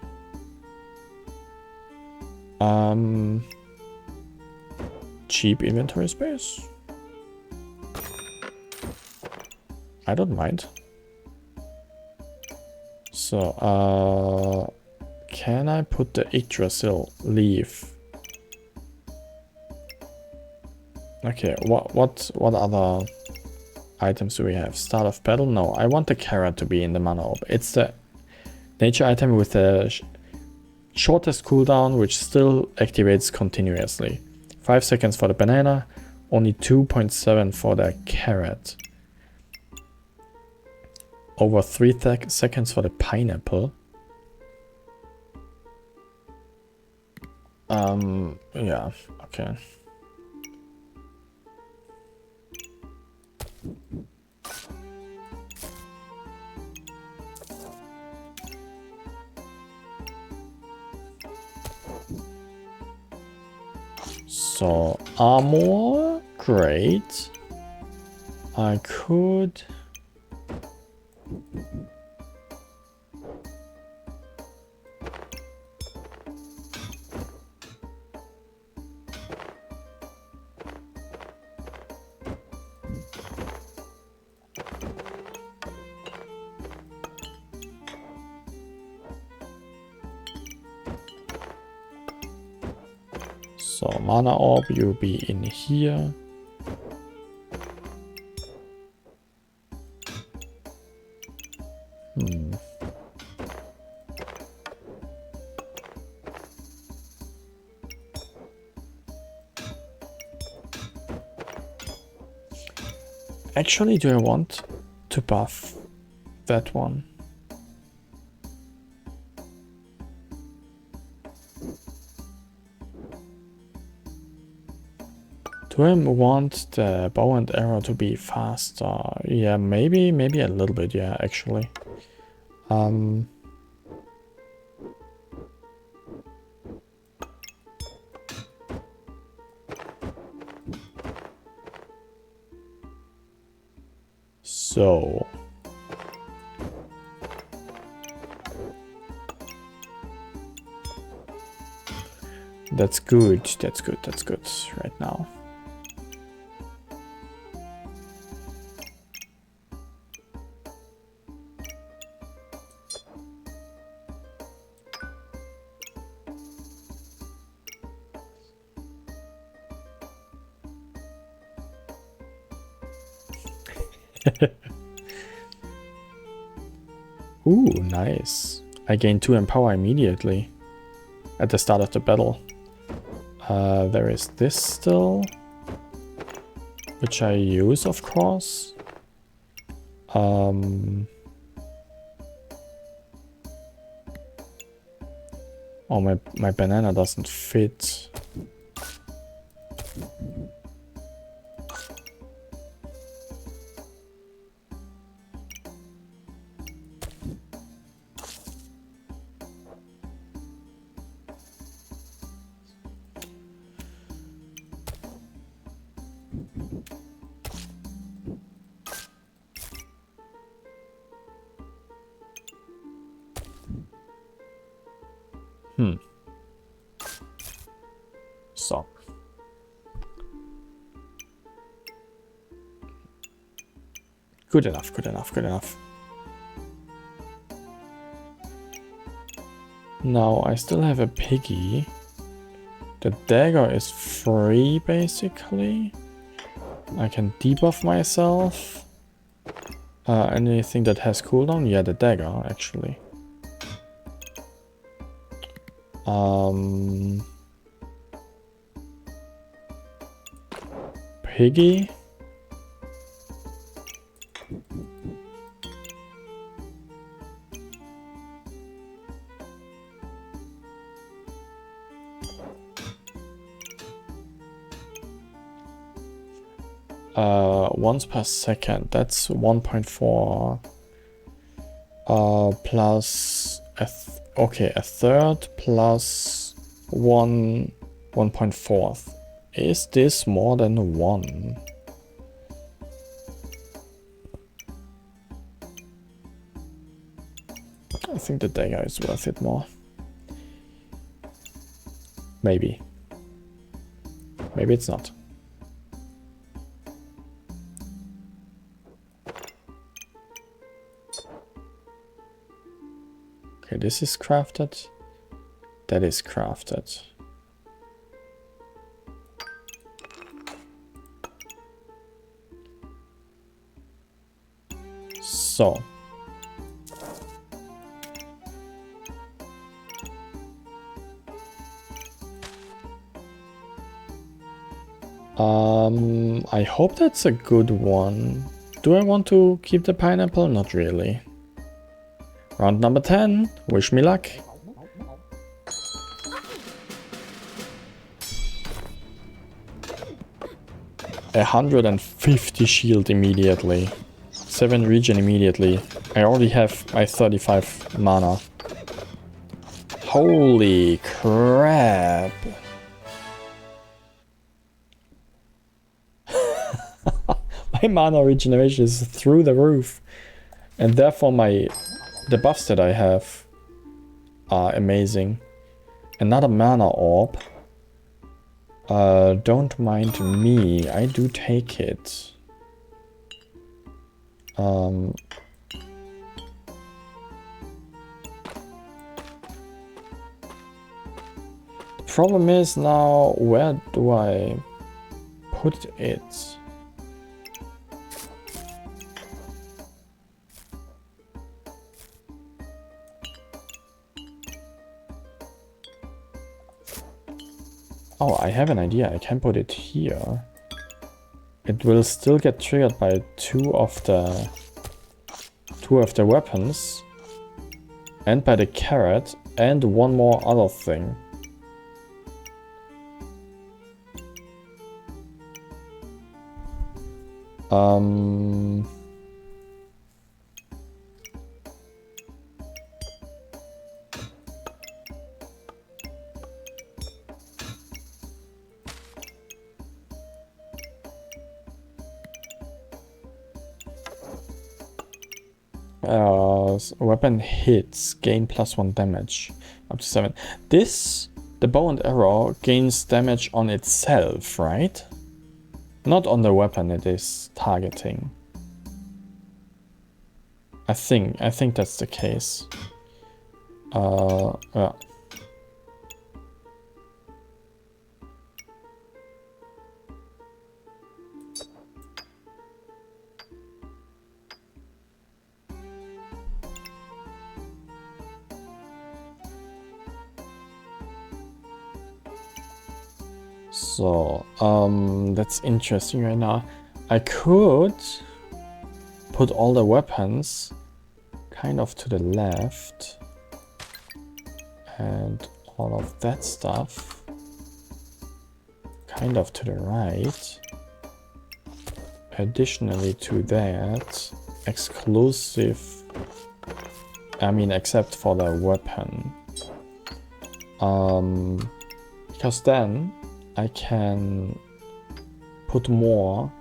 Cheap inventory space? I don't mind. So, can I put the Yggdrasil leaf? Okay, what other items do we have? Start of battle? No, I want the carrot to be in the mana orb. It's the nature item with the shortest cooldown, which still activates continuously. 5 seconds for the banana, only 2.7 for the carrot. Over 3 seconds for the pineapple. Yeah, okay. So, armor, great. I could... So, mana orb, you'll be in here. Actually, do I want to buff that one? Do I want the bow and arrow to be faster? Yeah, maybe a little bit, yeah, actually. So... That's good, that's good, that's good right now. Ooh, nice. I gain 2 empower immediately at the start of the battle. There is this still, which I use, of course. Oh, my banana doesn't fit. So. Good enough, good enough, good enough. Now, I still have a piggy. The dagger is free, basically. I can debuff myself. Anything that has cooldown? Yeah, the dagger, actually. Piggy? Once per second, that's 1.4 plus a third plus 1.4. Is this more than 1? I think the dagger is worth it more. Maybe. Maybe it's not. Okay, this is crafted. That is crafted. So. I hope that's a good one. Do I want to keep the pineapple? Not really. Round number 10. Wish me luck. 150 shield immediately. 7 regen immediately. I already have my 35 mana. Holy crap. My mana regeneration is through the roof. And therefore the buffs that I have are amazing. Another mana orb. Don't mind me. I do take it. Problem is now, where do I put it? Oh, I have an idea. I can put it here. It will still get triggered by two of the weapons, and by the carrot, and one more other thing. Weapon hits gain +1 damage up to 7. The bow and arrow gains damage on itself, right? Not on the weapon it is targeting. I think that's the case. Yeah. So, that's interesting right now. I could put all the weapons kind of to the left and all of that stuff kind of to the right. Additionally to that, exclusive, I mean except for the weapon. Because then I can put more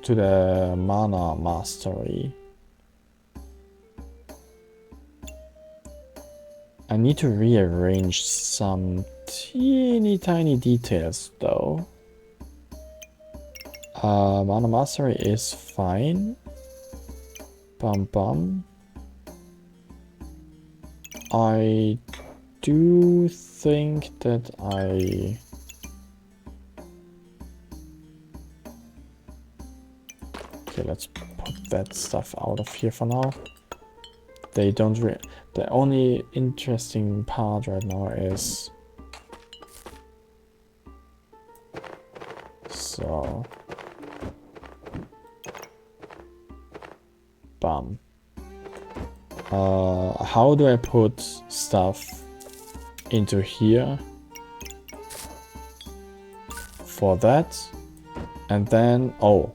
to the mana mastery. I need to rearrange some teeny tiny details though. Mana mastery is fine. Bum bum. I do think that Okay, let's put that stuff out of here for now. They don't the only interesting part right now is... So... Bam. How do I put stuff into here? For that. And then... Oh,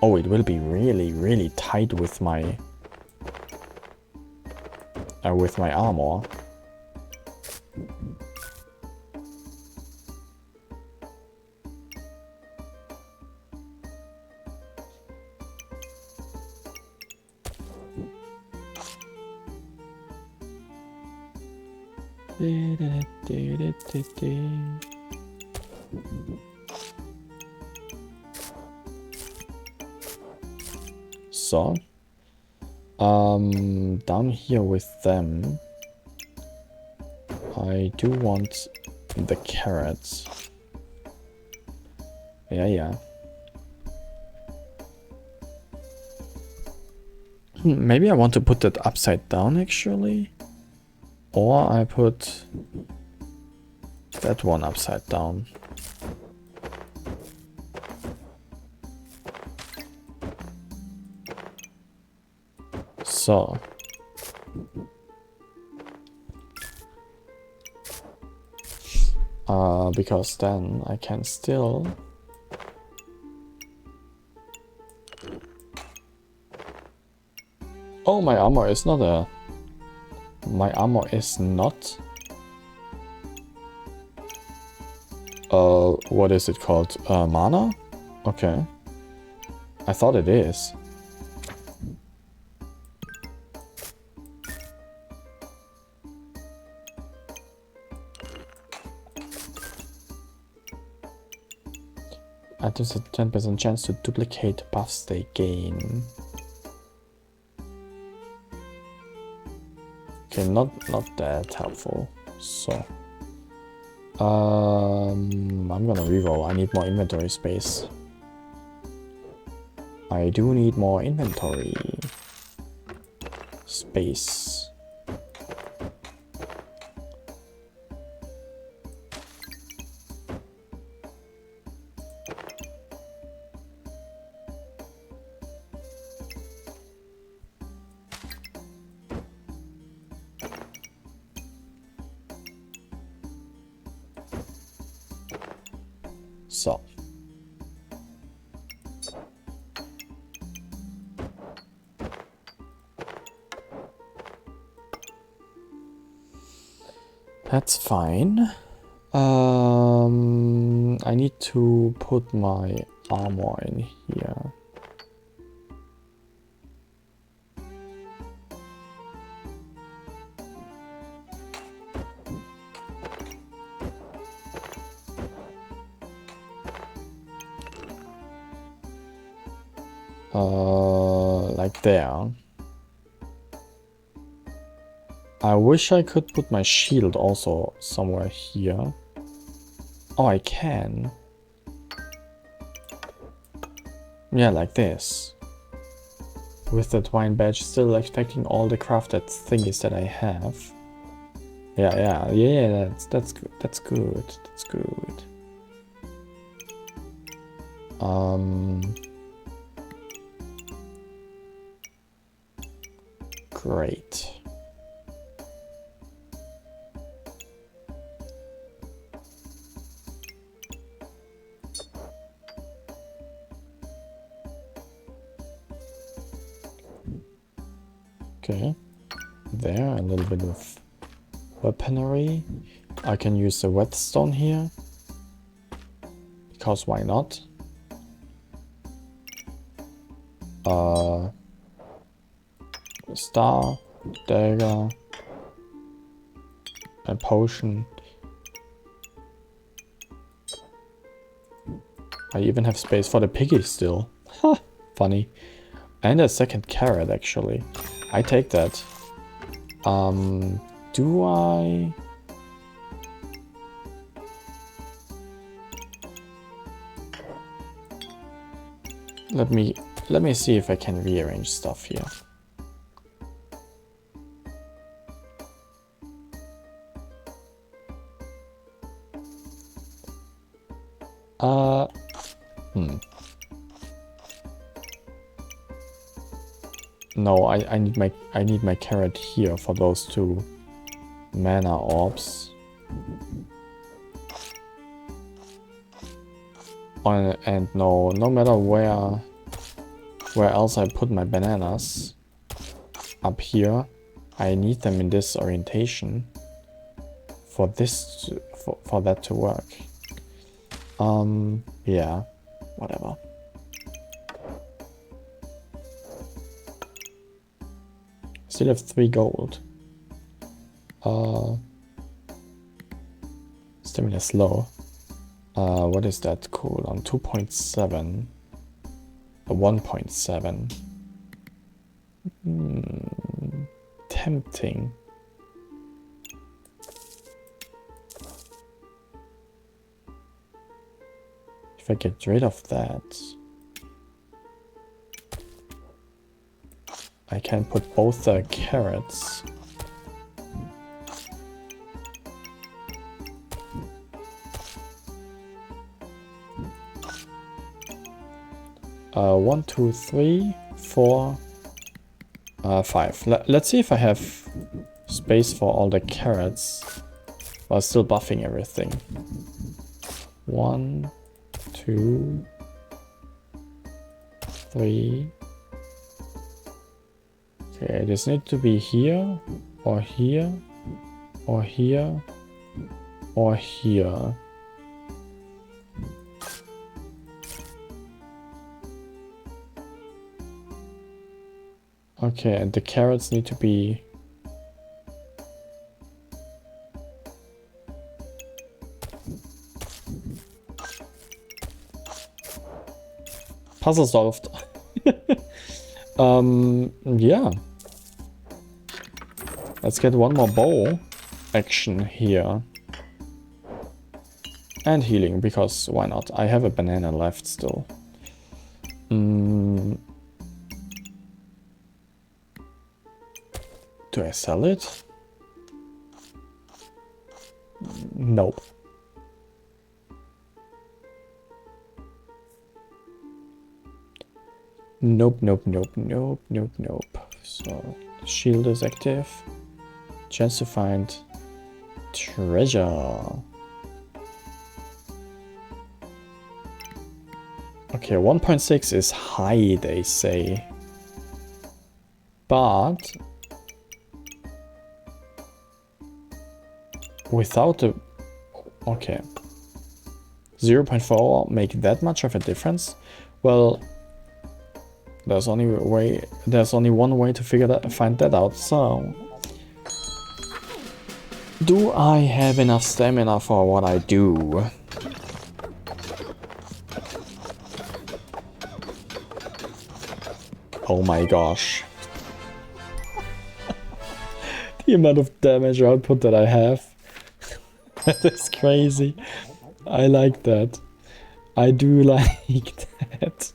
it will be really, really tight with my... armor. So, down here with them, I do want the carrots. Yeah. Maybe I want to put that upside down actually. Or I put that one upside down. So. Because then I can still... Oh, my armor is not a... My armor is not... what is it called? Mana? Okay. I thought it is. Items a 10% chance to duplicate buffs they gain. Okay, not that helpful. So, I'm gonna reroll. I need more inventory space. I do need more inventory space. So. That's fine. I need to put my armor in here. Like there. I wish I could put my shield also somewhere here. Oh, I can. Yeah, like this. With the twine badge still affecting all the crafted thingies that I have. Yeah, that's good. That's good. That's good. Great. Okay, there, a little bit of weaponry. I can use the whetstone here, because why not? Star, dagger, a potion. I even have space for the piggy still. Ha, funny. And a second carrot actually. I take that. Do I... Let me let me see if I can rearrange stuff here. No, I need my carrot here for those 2 mana orbs. And no matter where else I put my bananas up here, I need them in this orientation for this for that to work. Yeah, whatever. Still have 3 gold. Stamina slow. What is that cool? On 2.7. 1.7. Tempting. If I get rid of that, I can put both the carrots. One, two, three, 4, 5. Let's see if I have space for all the carrots while still buffing everything. 1, 2, 3. Okay, this needs to be here, or here, or here, or here. Okay, and the carrots need to be... Puzzle solved. Yeah. Let's get one more bow action here. And healing, because why not? I have a banana left still. Do I sell it? Nope. Nope, nope, nope, nope, nope, nope. So, shield is active. Chance to find treasure. Okay, 1.6 is high, they say. But... without the... okay. 0.4 make that much of a difference? Well... There's only one way to find that out, so... Do I have enough stamina for what I do? Oh my gosh. The amount of damage output that I have. That is crazy. I like that. I do like that.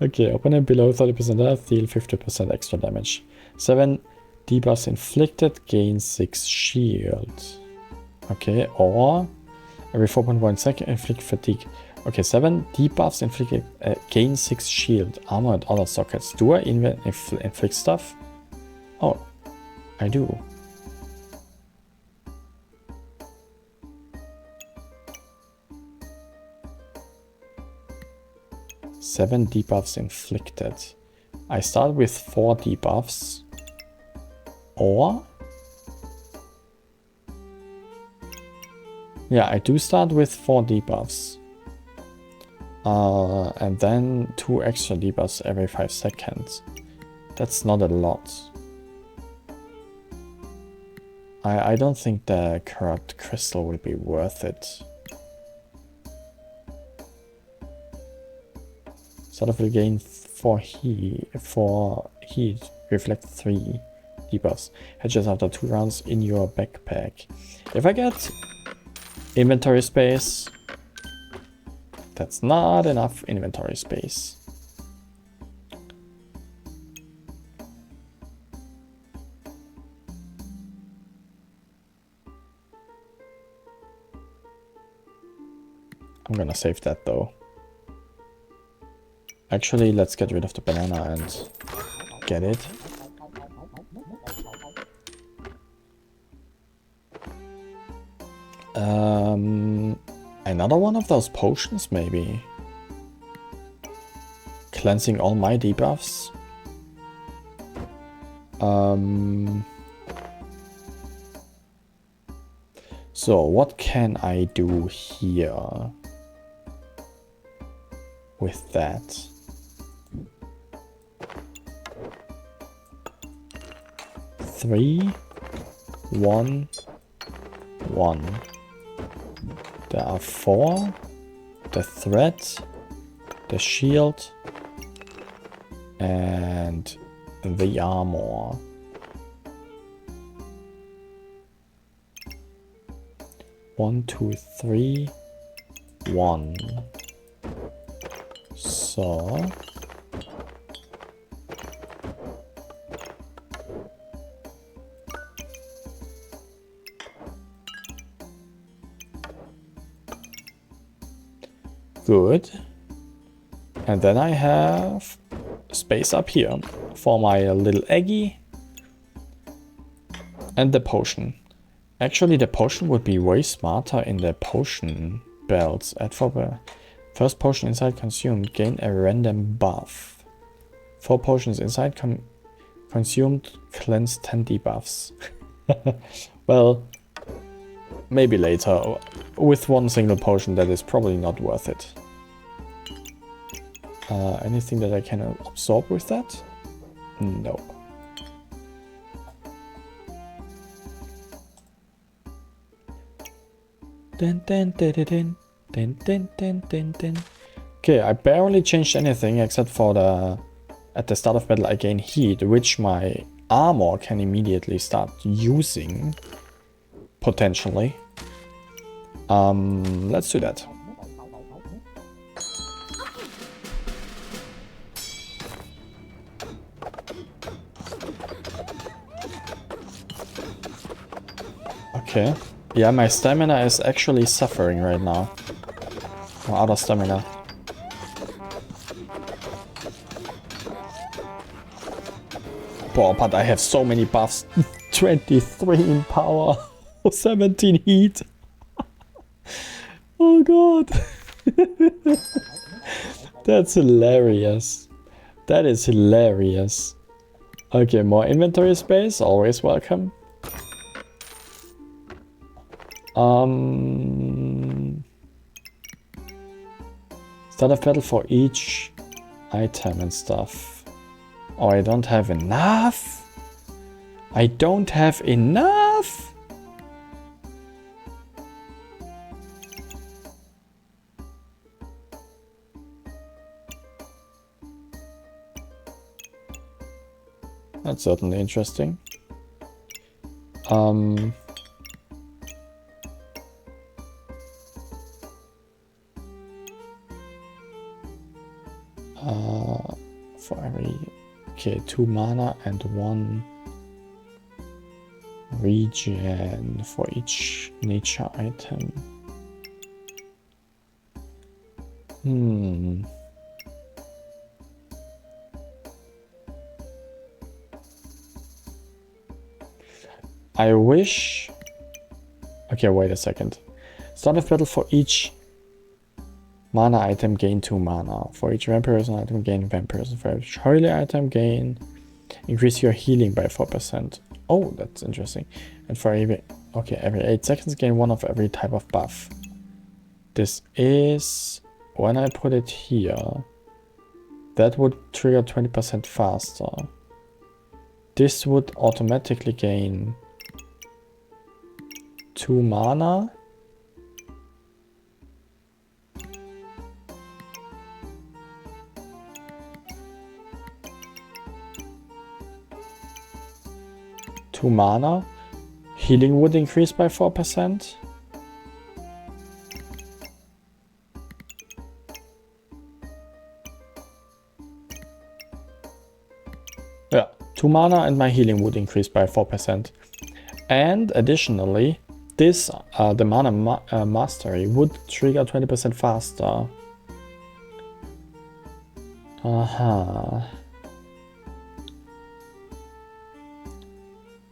Okay, opponent below 30% health, deal 50% extra damage. 7 debuffs inflicted, gain 6 shield. Okay, or every 4.1 second inflict fatigue. Okay, 7 debuffs inflicted, gain 6 shield, armor and other sockets. Do I inflict stuff? Oh, I do. Seven debuffs inflicted. I start with 4 debuffs. Or... yeah, I do start with 4 debuffs. And then 2 extra debuffs every 5 seconds. That's not a lot. I don't think the corrupt crystal will be worth it. Sort of will gain 4 heat, reflect 3 debuffs. Hedges after 2 rounds in your backpack. If I get inventory space, that's not enough inventory space. I'm gonna save that though. Actually, let's get rid of the banana and get it. Another one of those potions, maybe. Cleansing all my debuffs. So, what can I do here with that? Three, 1, 1. There are 4. The thread, the shield, and the armor. One, 2, 3, 1. So good. And then I have space up here for my little eggy and the potion. Actually, the potion would be way smarter in the potion belts. Add for the first potion inside consumed, gain a random buff. 4 potions inside consumed, cleanse 10 debuffs. Well, maybe later. With one single potion, that is probably not worth it. Anything that I can absorb with that? No. Okay, I barely changed anything except for at the start of battle I gain heat, which my armor can immediately start using, potentially. Let's do that. Okay. Yeah, my stamina is actually suffering right now. I'm out of stamina. Boah, but I have so many buffs. 23 in power. 17 heat. Oh god. That's hilarious. That is hilarious. Okay, more inventory space. Always welcome. Start of battle for each item and stuff. Oh, I don't have enough. I don't have enough. That's certainly interesting. For every, okay, 2 mana and 1 regen for each nature item. I wish... Okay, wait a second. Start of battle for each mana item, gain 2 mana. For each vampirism item, gain vampirism. For each holy item, increase your healing by 4%. Oh, that's interesting. And for every... Okay, every 8 seconds, gain 1 of every type of buff. This is... When I put it here, that would trigger 20% faster. This would automatically gain 2 mana. Healing would increase by 4%. Yeah, 2 mana and my healing would increase by 4%. And additionally, this, the mana mastery, would trigger 20% faster.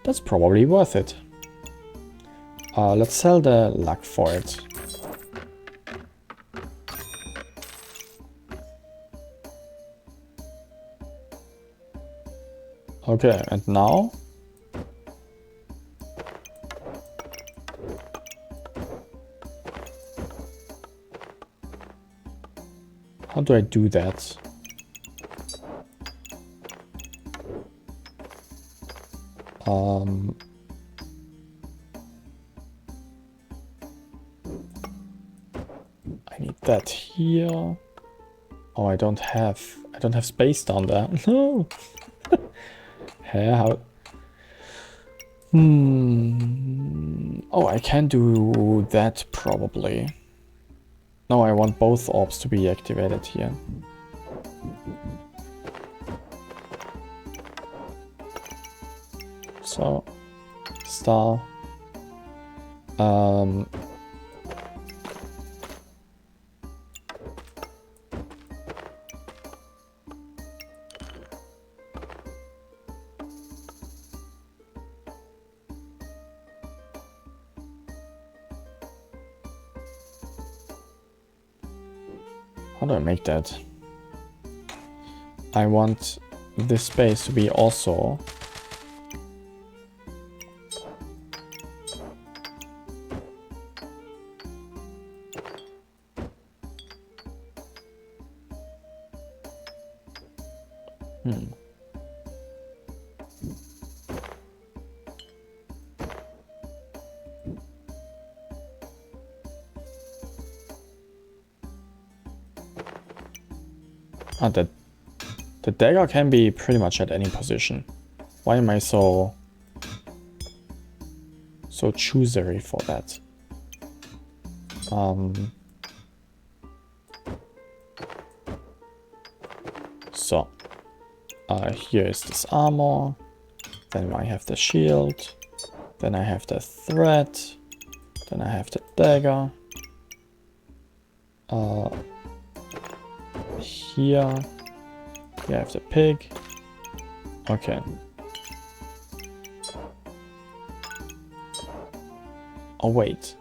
That's probably worth it. Let's sell the luck for it. Okay, and now? How do I do that? I need that here. Oh, I don't have space down there. No. How? Oh, I can do that probably. No, I want both orbs to be activated here. So, star. How do I make that? I want this space to be also the dagger can be pretty much at any position. Why am I so choosery for that? So here is this armor, then I have the shield, then I have the thread, then I have the dagger. Here I have the pig. Okay. Oh wait,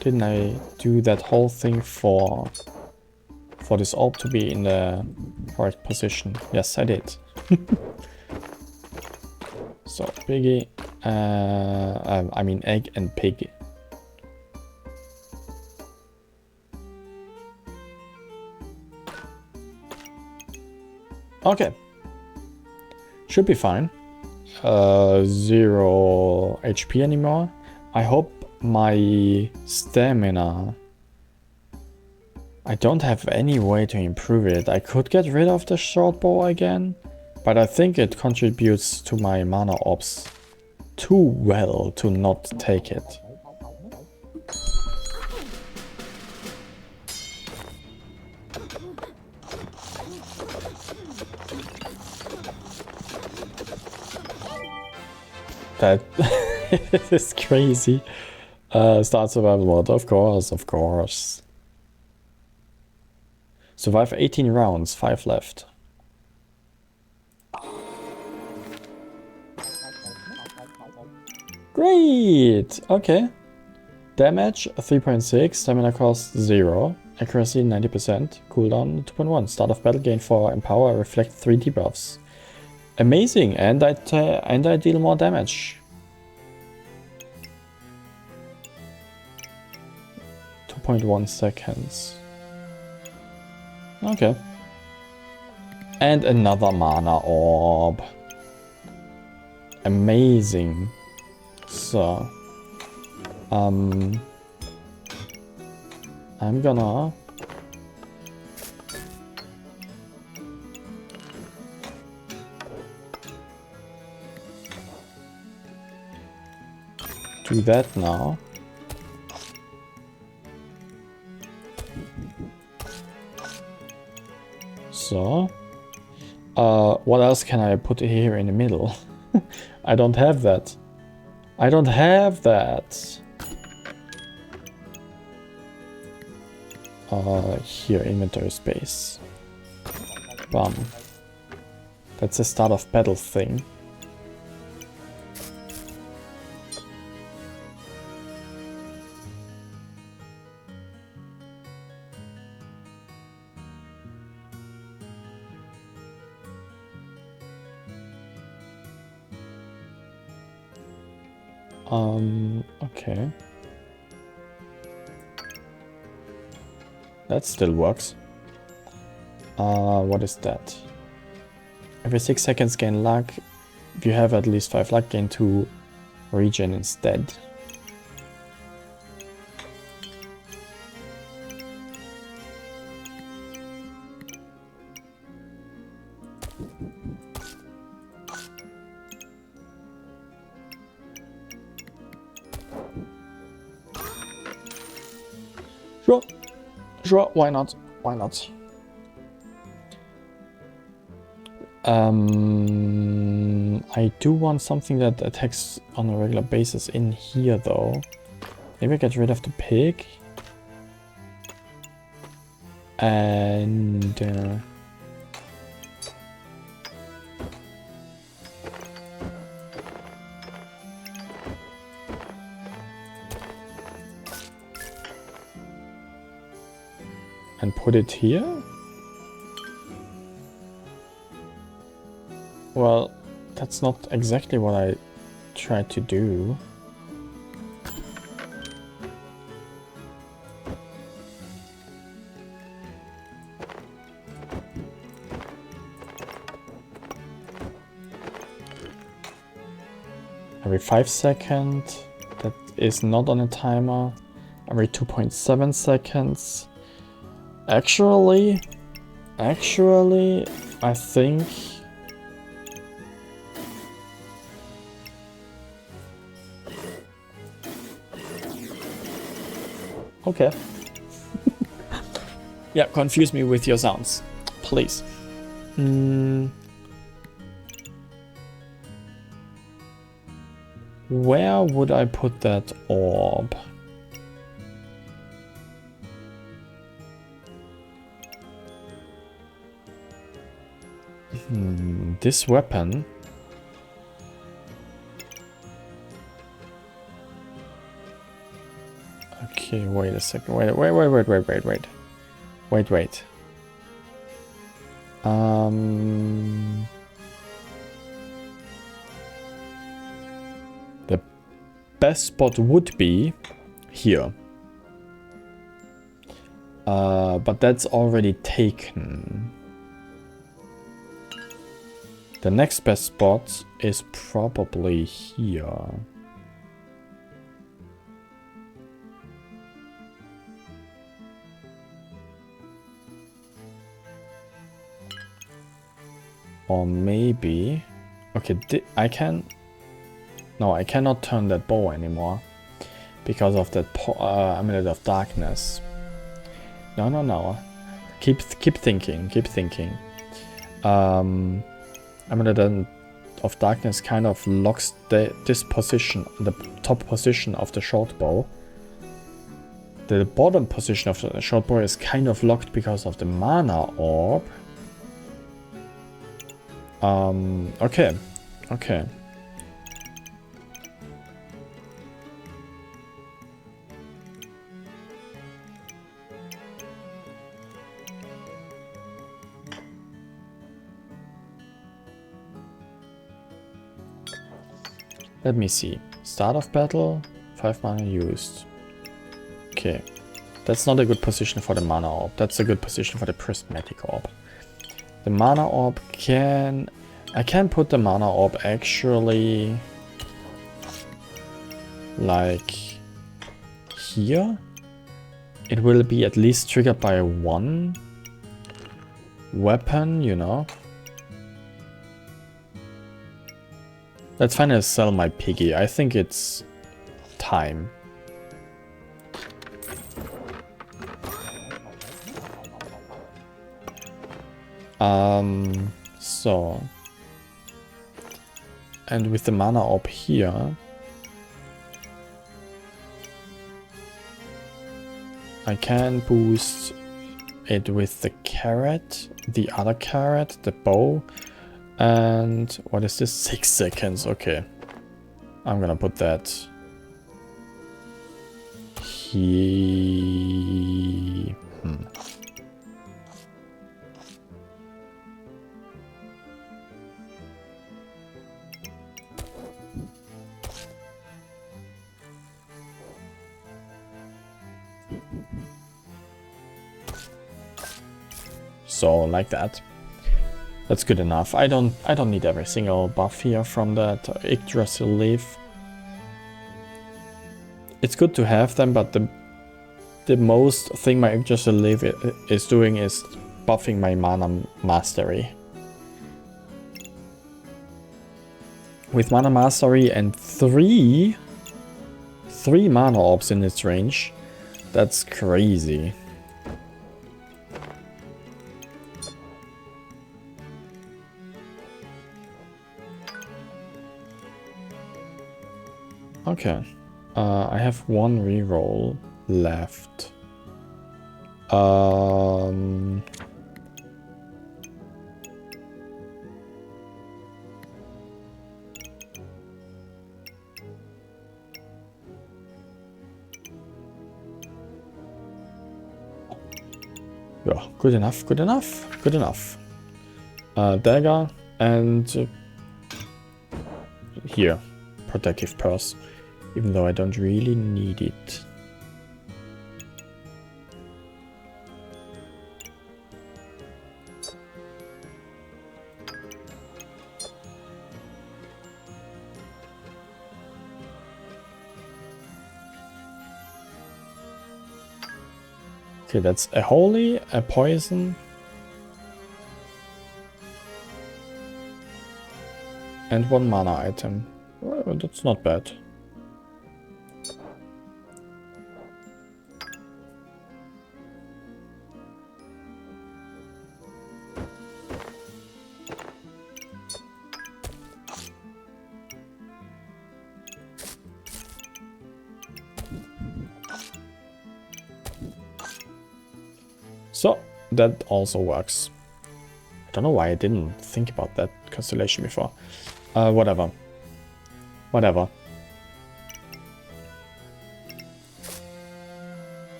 didn't I do that whole thing for this orb to be in the correct position? Yes, I did. So piggy, I mean egg and pig. Okay, should be fine. 0 HP anymore. I hope my stamina, I don't have any way to improve it. I could get rid of the short bow again, but I think it contributes to my mana orbs too well to not take it. That is crazy. Start survival mode, of course, of course. Survive 18 rounds, 5 left. Great! Okay. Damage 3.6, stamina cost 0, accuracy 90%, cooldown 2.1. Start of battle gain for Empower, reflect 3 debuffs. Amazing, and I deal more damage. 2.1 seconds. Okay. And another mana orb. Amazing. So, I'm gonna do that now. So, what else can I put here in the middle? I don't have that. I don't have that. Here, inventory space. Bum. That's the start of battle thing. Okay. That still works. What is that? Every 6 seconds gain luck. If you have at least 5 luck, gain 2 regen instead. Sure. Sure, why not? Why not? I do want something that attacks on a regular basis in here, though. Maybe get rid of the pig. And... and put it here? Well, that's not exactly what I tried to do. Every 5 seconds, that is not on a timer. Every 2.7 seconds. Actually, I think... Okay. Yeah, confuse me with your sounds, please. Where would I put that orb? This weapon. Okay, wait a second. Wait. The best spot would be here. But that's already taken. The next best spot is probably here. Or maybe... Okay, I can... No, I cannot turn that bow anymore. Because of that Amulet of Darkness. No. Keep thinking. Amulet of Darkness kind of locks this position, the top position of the short bow. The bottom position of the short bow is kind of locked because of the mana orb. Okay. Let me see. Start of battle, 5 mana used. Okay. That's not a good position for the mana orb. That's a good position for the prismatic orb. The mana orb can... I can put the mana orb actually... like... here. It will be at least triggered by 1 weapon, you know. Let's finally sell my piggy. I think it's time. So. And with the mana orb here, I can boost it with the carrot, the other carrot, the bow, and what is this? 6 seconds. Okay, I'm gonna put that here. So like that. That's good enough. I don't need every single buff here from that Yggdrasil leaf. It's good to have them, but the most thing my Yggdrasil leaf is doing is buffing my mana mastery. With mana mastery and three mana orbs in its range, that's crazy. Okay, I have one reroll left. Yeah, good enough, good enough, good enough. Dagger and here, protective purse. Even though I don't really need it. Okay, that's a holy, a poison, and one mana item. Well, that's not bad. So, that also works. I don't know why I didn't think about that constellation before. Whatever. Whatever.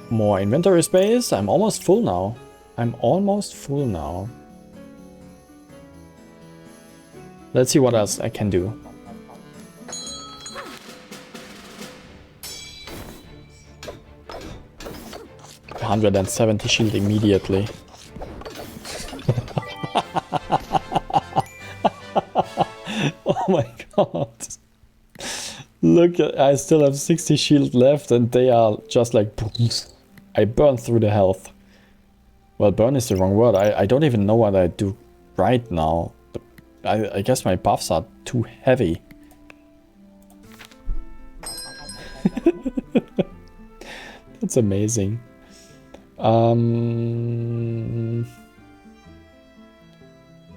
More inventory space. I'm almost full now. I'm almost full now. Let's see what else I can do. $170 shield immediately. Oh my god. Look, I still have 60 shield left and they are just like... I burn through the health. Well, burn is the wrong word. I don't even know what I do right now. I guess my buffs are too heavy. That's amazing.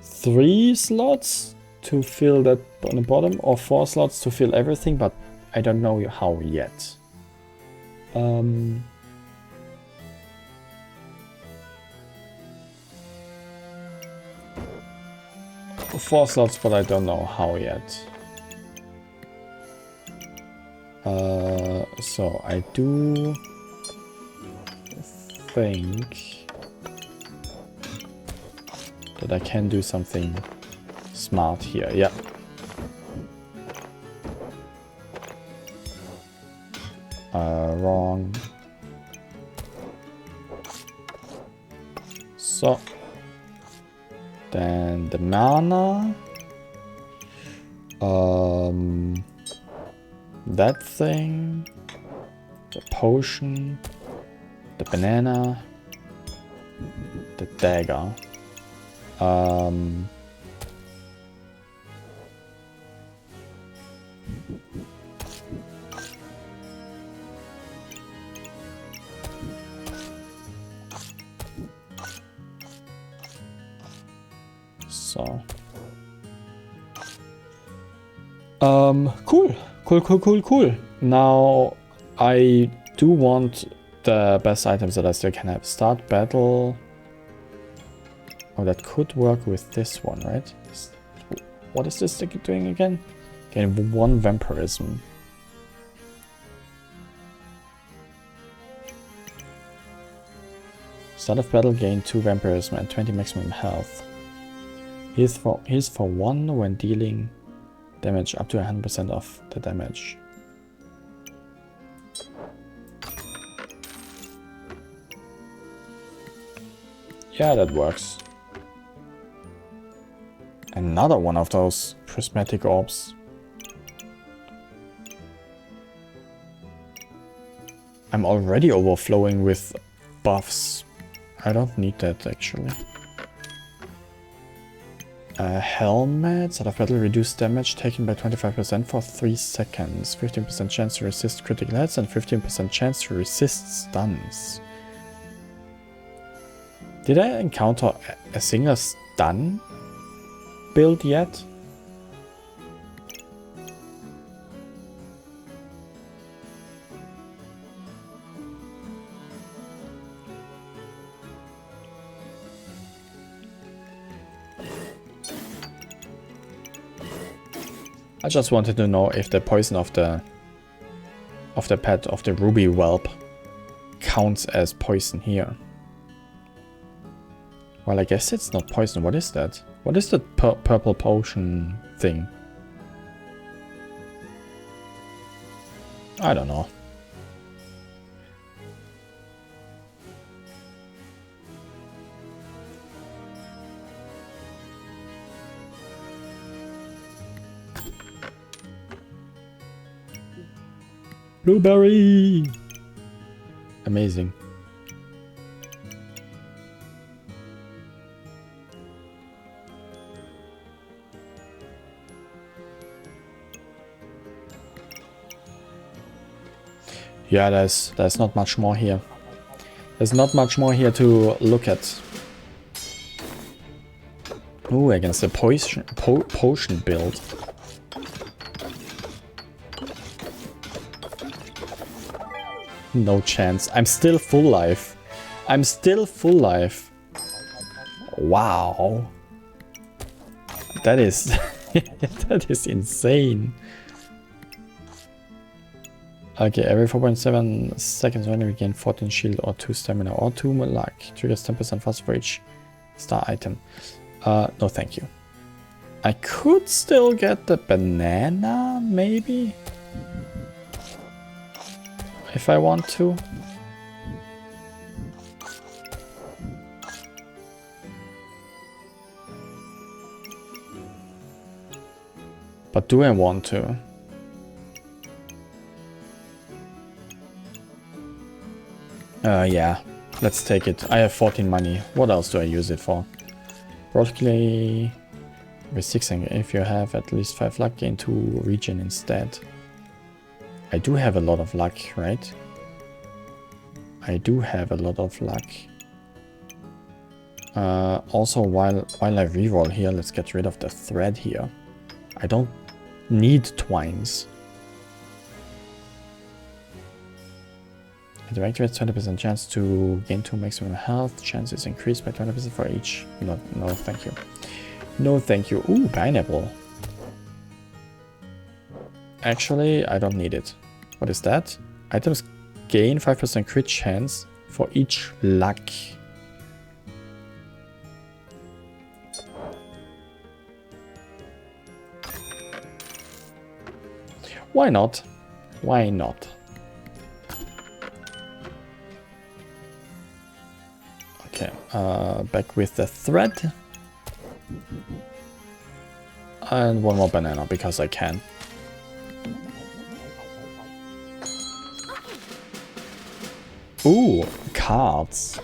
3 slots to fill that on the bottom, or 4 slots to fill everything, but I don't know how yet. 4 slots, but I don't know how yet. So I do think that I can do something smart here. Yeah. Wrong. So then the mana, that thing, the potion, the banana, the dagger. So Cool. Cool. Now, I do want the best items that I still can have. Start battle. Oh, that could work with this one, right? What is this doing again? Gain 1 vampirism. Start of battle, gain 2 vampirism and 20 maximum health. Heals for 1 when dealing damage up to 100% of the damage. Yeah, that works. Another one of those prismatic orbs. I'm already overflowing with buffs. I don't need that actually. Helmet, start of battle, reduce damage taken by 25% for 3 seconds. 15% chance to resist critical hits and 15% chance to resist stuns. Did I encounter a single stun build yet? I just wanted to know if the poison of the pet of the ruby whelp counts as poison here. Well, I guess it's not poison. What is that? What is the purple potion thing? I don't know. Blueberry! Amazing. Yeah, there's not much more here. There's not much more here to look at. Ooh, against the potion build. No chance. I'm still full life. I'm still full life. Wow. That is that is insane. Okay, every 4.7 seconds when we gain 14 shield or 2 stamina or 2 luck. Triggers 10% faster for each star item. No thank you. I could still get the banana, maybe? If I want to. But do I want to? Yeah, let's take it. I have 14 money. What else do I use it for? Broadly with 6, if you have at least 5 luck, gain 2 regen instead. I do have a lot of luck, right? I do have a lot of luck. Also, while I reroll here, let's get rid of the thread here. I don't need twines. It activates 20% chance to gain 2 maximum health. Chance is increased by 20% for each. No, thank you. No, thank you. Ooh, pineapple. Actually, I don't need it. What is that? Items gain 5% crit chance for each luck. Why not? Why not? Okay, back with the thread. And one more banana, because I can. Ooh, cards.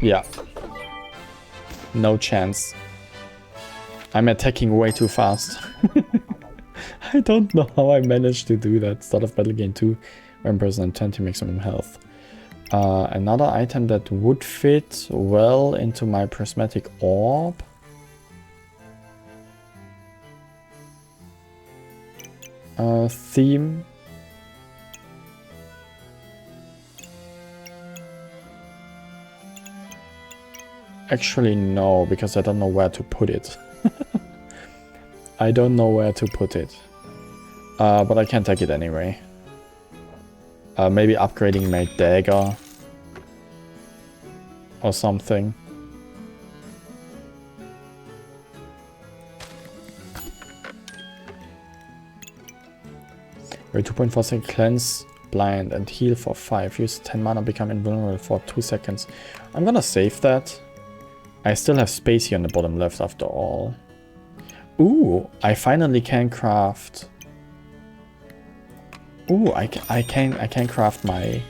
Yeah. No chance. I'm attacking way too fast. I don't know how I managed to do that. Start of battle gain 2, 1% and 20 maximum health. Another item that would fit well into my prismatic orb. Theme. Actually, no, because I don't know where to put it. I don't know where to put it. But I can take it anyway. Maybe upgrading my dagger. Or something. We're 2.4 seconds. Cleanse, blind, and heal for 5. Use 10 mana, become invulnerable for 2 seconds. I'm gonna save that. I still have space here on the bottom left after all. Ooh, I finally can craft. Ooh, I can craft my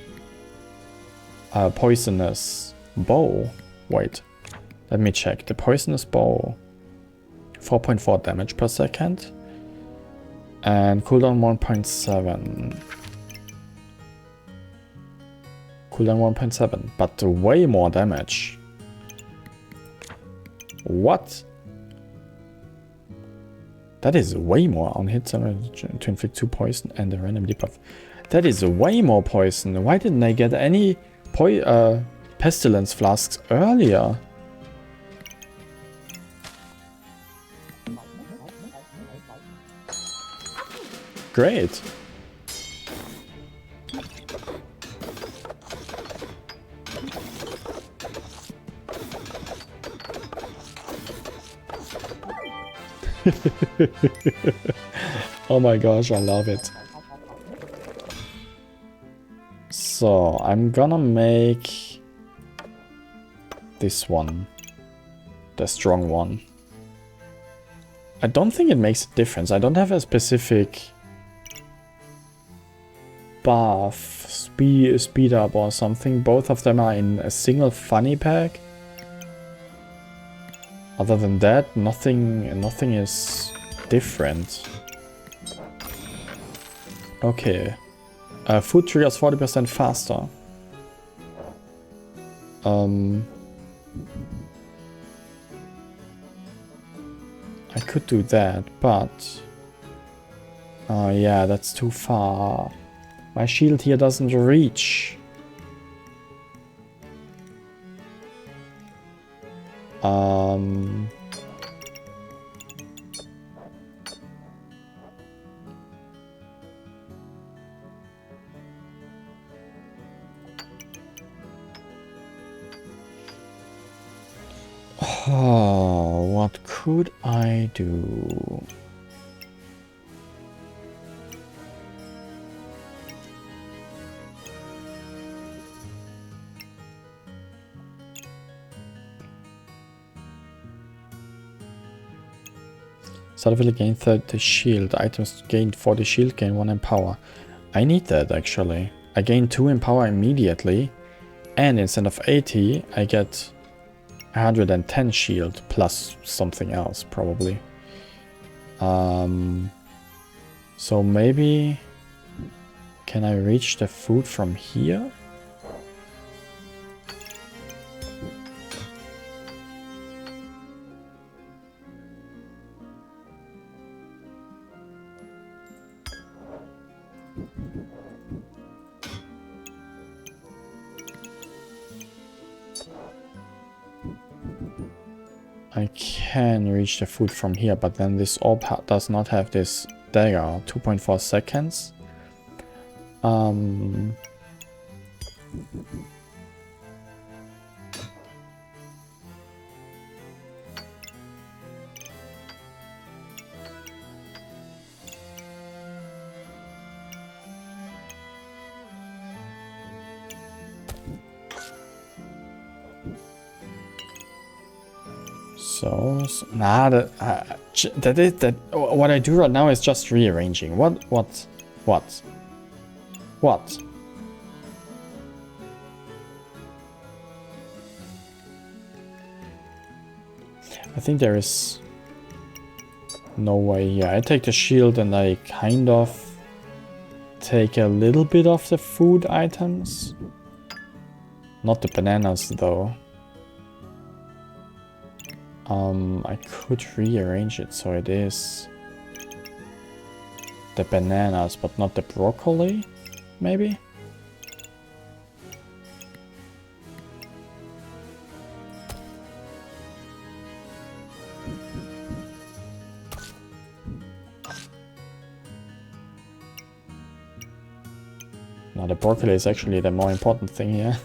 poisonous bow. Wait, let me check. The poisonous bow, 4.4 damage per second, and cooldown 1.7. Cooldown 1.7, but way more damage. What? That is way more on hit to inflict 2 poison and a random debuff. That is way more poison. Why didn't I get any pestilence flasks earlier? Great. Oh my gosh, I love it. So, I'm gonna make this one, the strong one. I don't think it makes a difference. I don't have a specific buff, speed up or something. Both of them are in a single funny pack. Other than that, nothing is different. Okay. Food triggers 40% faster. I could do that, but... yeah, that's too far. My shield here doesn't reach. Oh, what could I do? Suddenly gain 30 shield. Items gained 40 shield, gain 1 in power. I need that actually. I gain 2 in power immediately. And instead of 80, I get 110 shield plus something else probably. So maybe... Can I reach the food from here? I can reach the food from here, but then this orb does not have this dagger. 2.4 seconds. So nah, what I do right now is just rearranging. What? I think there is no way. Yeah, I take the shield and I kind of take a little bit of the food items. Not the bananas though. I could rearrange it so it is the bananas, but not the broccoli, maybe? No, the broccoli is actually the more important thing here.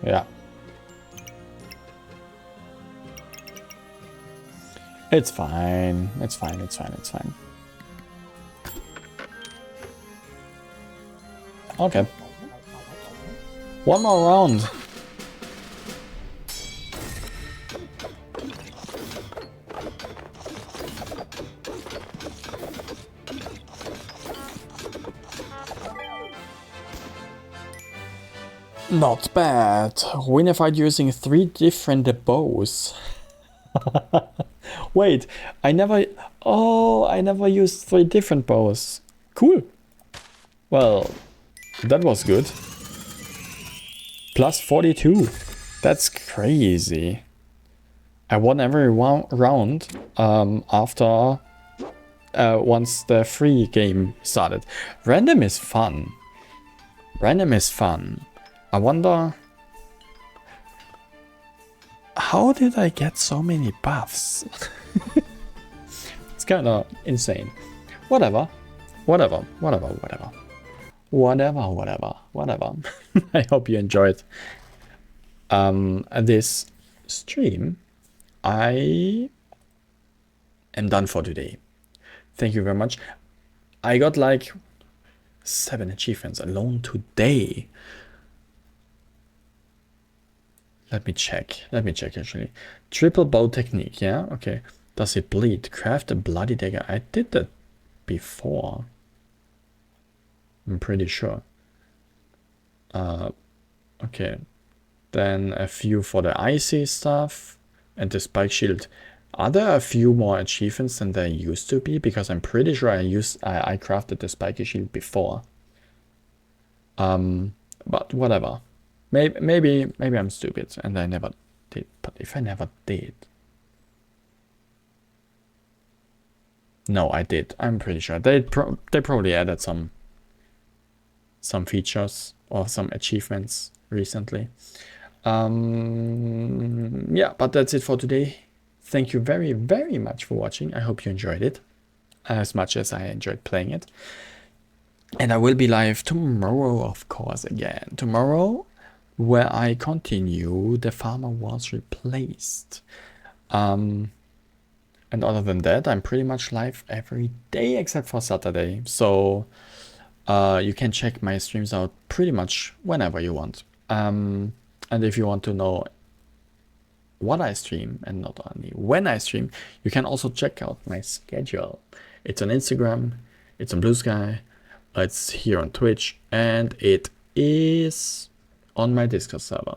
Yeah. It's fine. It's fine. It's fine. It's fine. Okay. One more round. Not bad. Win a fight using 3 different bows. Wait, I never... Oh, I never used 3 different bows. Cool. Well, that was good. Plus 42. That's crazy. I won every round after... once the free game started. Random is fun. Random is fun. I wonder... How did I get so many buffs? It's kind of insane. Whatever. Whatever. Whatever. Whatever. Whatever. Whatever. Whatever. I hope you enjoyed this stream. I am done for today. Thank you very much. I got like 7 achievements alone today. Let me check. Let me check actually. Triple bow technique, yeah? Okay. Does it bleed? Craft a bloody dagger. I did that before. I'm pretty sure. Okay. Then a few for the icy stuff and the spike shield. Are there a few more achievements than there used to be? Because I'm pretty sure I crafted the spiky shield before. But whatever. Maybe I'm stupid and I never did. But if I never did... No, I did. I'm pretty sure. They probably added some features or some achievements recently. Yeah, but that's it for today. Thank you very, very much for watching. I hope you enjoyed it as much as I enjoyed playing it. And I will be live tomorrow, of course, again. Tomorrow, where I continue The Farmer Was Replaced. And other than that, I'm pretty much live every day except for Saturday. So you can check my streams out pretty much whenever you want. And if you want to know what I stream and not only when I stream, you can also check out my schedule. It's on Instagram, it's on Blue Sky, it's here on Twitch, and it is on my Discord server.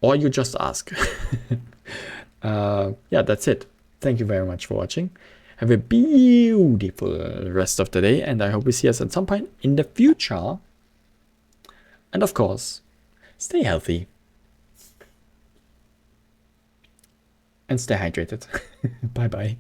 Or you just ask. Yeah, that's it. Thank you very much for watching. Have a beautiful rest of the day, and I hope we see us at some point in the future. And of course, stay healthy. And stay hydrated. Bye bye.